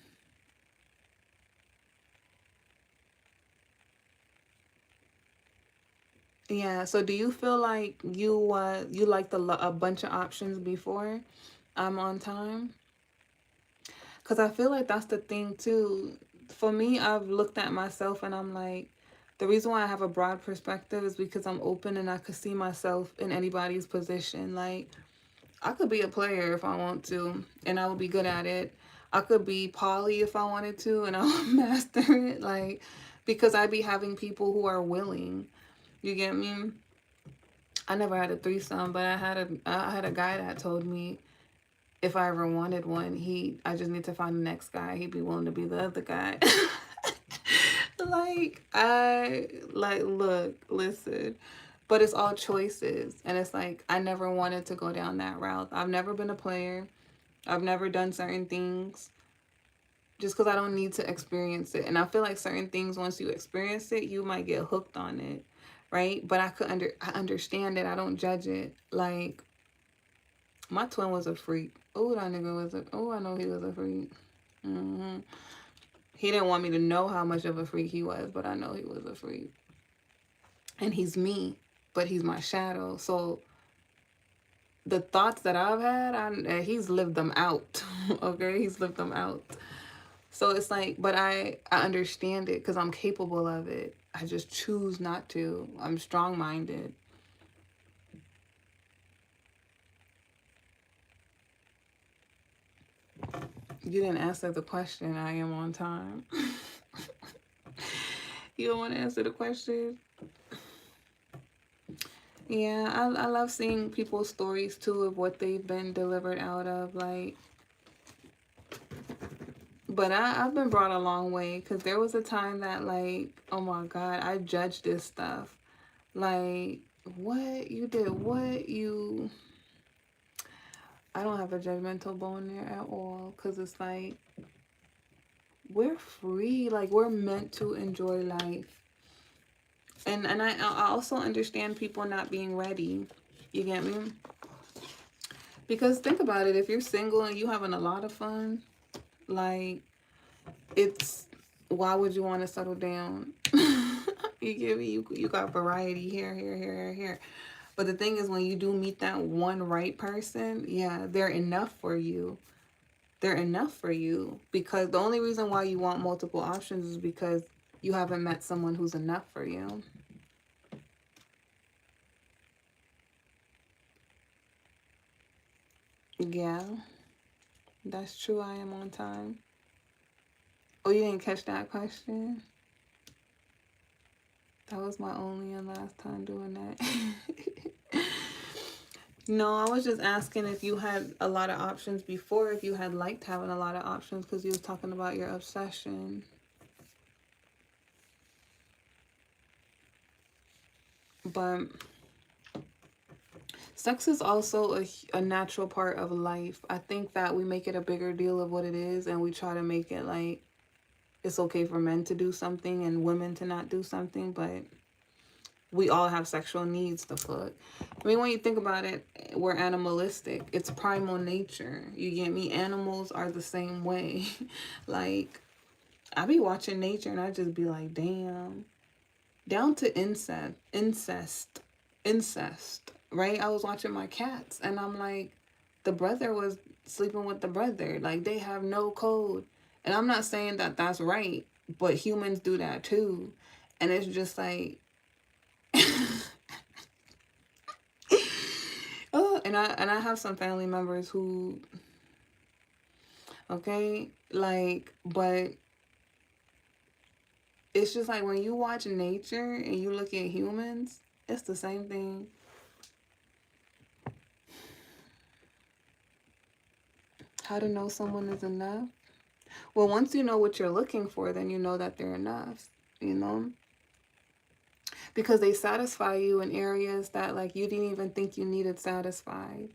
Yeah. So do you feel like you liked a bunch of options before I'm on time? Because I feel like that's the thing too. For me, I've looked at myself and I'm like, the reason why I have a broad perspective is because I'm open and I could see myself in anybody's position. Like, I could be a player if I want to, and I would be good at it. I could be poly if I wanted to, and I'll master it. Like, because I'd be having people who are willing. You get me? I never had a threesome, but I had a guy that told me if I ever wanted one, I just need to find the next guy. He'd be willing to be the other guy. Look, listen. But it's all choices. And it's like, I never wanted to go down that route. I've never been a player. I've never done certain things just because I don't need to experience it. And I feel like certain things, once you experience it, you might get hooked on it. Right? But I understand it. I don't judge it. Like, my twin was a freak. Oh, that nigga was I know he was a freak. Hmm. He didn't want me to know how much of a freak he was, but I know he was a freak. And he's me, but he's my shadow. So the thoughts that I've had, he's lived them out. Okay, he's lived them out. So it's like, but I understand it because I'm capable of it. I just choose not to. I'm strong-minded. You didn't answer the question. I am on time. You don't want to answer the question? Yeah, I love seeing people's stories too of what they've been delivered out of. Like, but I've been brought a long way because there was a time that, like, oh my God, I judged this stuff. Like, what you did, what you. I don't have a judgmental bone there at all because it's like, we're free. Like, we're meant to enjoy life. And I also understand people not being ready. You get me? Because think about it, if you're single and you having a lot of fun, like, it's, why would you want to settle down? You get me? You got variety here. But the thing is, when you do meet that one right person, yeah, they're enough for you. They're enough for you. Because the only reason why you want multiple options is because you haven't met someone who's enough for you. Yeah, that's true. I am on time. Oh, you didn't catch that question? That was my only and last time doing that. No, I was just asking if you had a lot of options before, if you had liked having a lot of options, because you was talking about your obsession. But sex is also a natural part of life. I think that we make it a bigger deal of what it is, and we try to make it like it's okay for men to do something and women to not do something, but we all have sexual needs, the fuck. I mean, when you think about it, we're animalistic. It's primal nature. You get me? Animals are the same way. Like, I be watching nature and I just be like, damn. Down to incest, right? I was watching my cats and I'm like, the brother was sleeping with the brother. Like, they have no code. And I'm not saying that that's right, but humans do that too. And it's just like, oh, and I have some family members who, okay, like, but it's just like when you watch nature and you look at humans, it's the same thing. How to know someone is enough? Well, once you know what you're looking for, then you know that they're enough, you know? Because they satisfy you in areas that, like, you didn't even think you needed satisfied.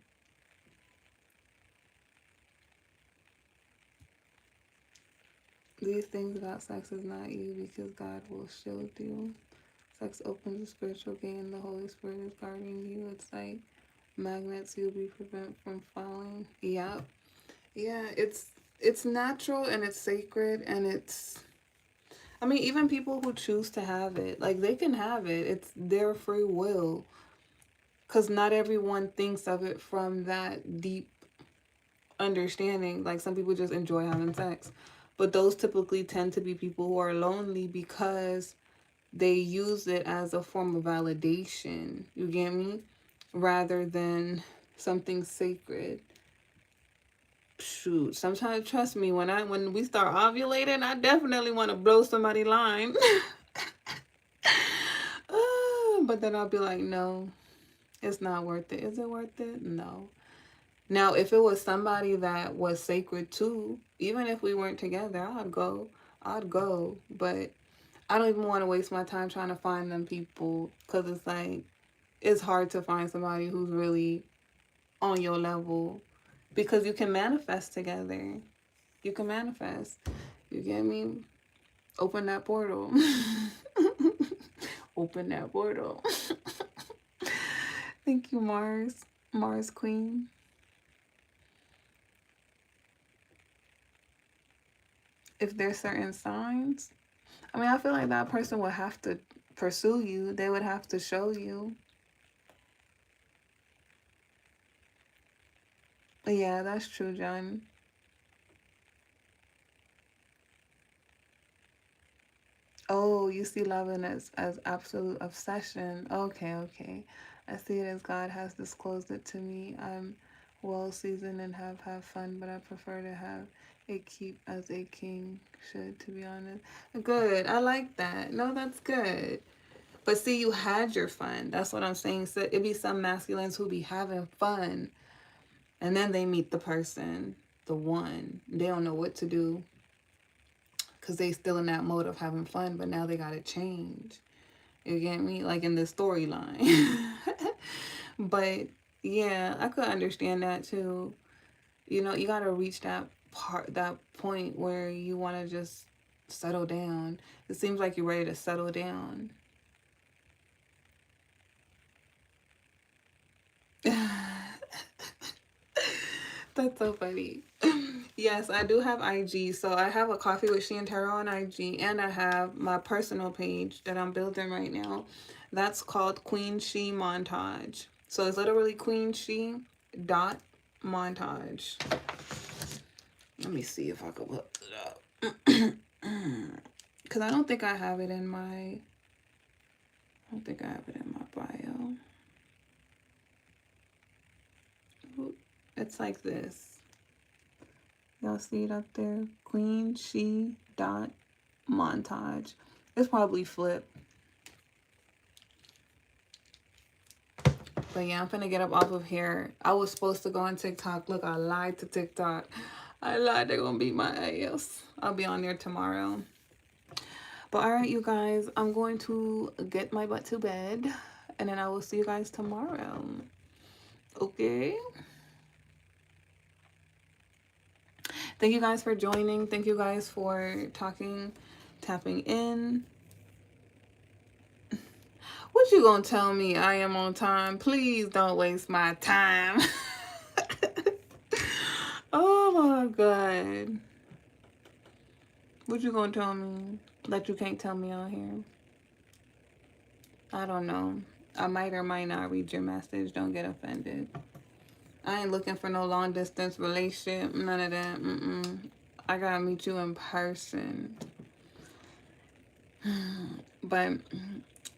These things about sex is not you because God will shield you. Sex opens a spiritual gate and the Holy Spirit is guarding you. It's like magnets, you'll be prevented from falling. Yep. Yeah, it's natural and it's sacred and it's, I mean, even people who choose to have it, like, they can have it. It's their free will. Because not everyone thinks of it from that deep understanding. Like, some people just enjoy having sex. But those typically tend to be people who are lonely because they use it as a form of validation. You get me? Rather than something sacred. Shoot, sometimes, trust me, when we start ovulating, I definitely want to blow somebody's line. But then I'll be like, no, it's not worth it. Is it worth it? No. Now, if it was somebody that was sacred too, even if we weren't together, I'd go. I'd go. But I don't even want to waste my time trying to find them people, because it's like, it's hard to find somebody who's really on your level, because you can manifest together. You can manifest. You get me? Open that portal. Open that portal. Thank you, Mars. Mars Queen. If there's certain signs, I mean, I feel like that person would have to pursue you. They would have to show you. Yeah, that's true, John. Oh, you see loving as absolute obsession. Okay, okay. I see it as God has disclosed it to me. I'm well seasoned and have fun, but I prefer to have it keep as a king should, to be honest. Good. I like that. No, that's good. But see, you had your fun. That's what I'm saying. So it'd be some masculines who be having fun, and then they meet the person, the one. They don't know what to do, because they still in that mode of having fun, but now they got to change. You get me? Like in the storyline. But yeah, I could understand that too. You know, you got to reach that point where you want to just settle down. It seems like you're ready to settle down. That's so funny. Yes, I do have IG. So I have a Coffee with She and Tarot on IG, and I have my personal page that I'm building right now. That's called Queen She Montage. So it's literally Queen She dot montage. Let me see if I can look it up. Because I don't think I have it in my bio. It's like this. Y'all see it up there? Queen She dot montage. It's probably flip. But yeah, I'm finna get up off of here. I was supposed to go on TikTok. Look, I lied to TikTok. I lied. They're gonna beat my ass. I'll be on there tomorrow. But all right, you guys, I'm going to get my butt to bed, and then I will see you guys tomorrow. Okay? Thank you guys for joining. Thank you guys for tapping in. What you gonna tell me I am on time? Please don't waste my time. Oh my God. What you gonna tell me that you can't tell me on here? I don't know. I might or might not read your message. Don't get offended. I ain't looking for no long distance relationship. None of that. I gotta meet you in person. But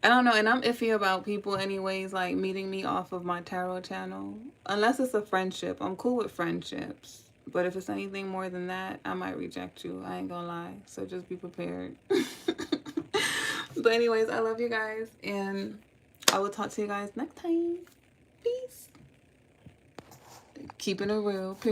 I don't know. And I'm iffy about people anyways, like meeting me off of my tarot channel. Unless it's a friendship. I'm cool with friendships. But if it's anything more than that, I might reject you. I ain't gonna lie. So just be prepared. But anyways, I love you guys. And I will talk to you guys next time. Peace. Keeping it real.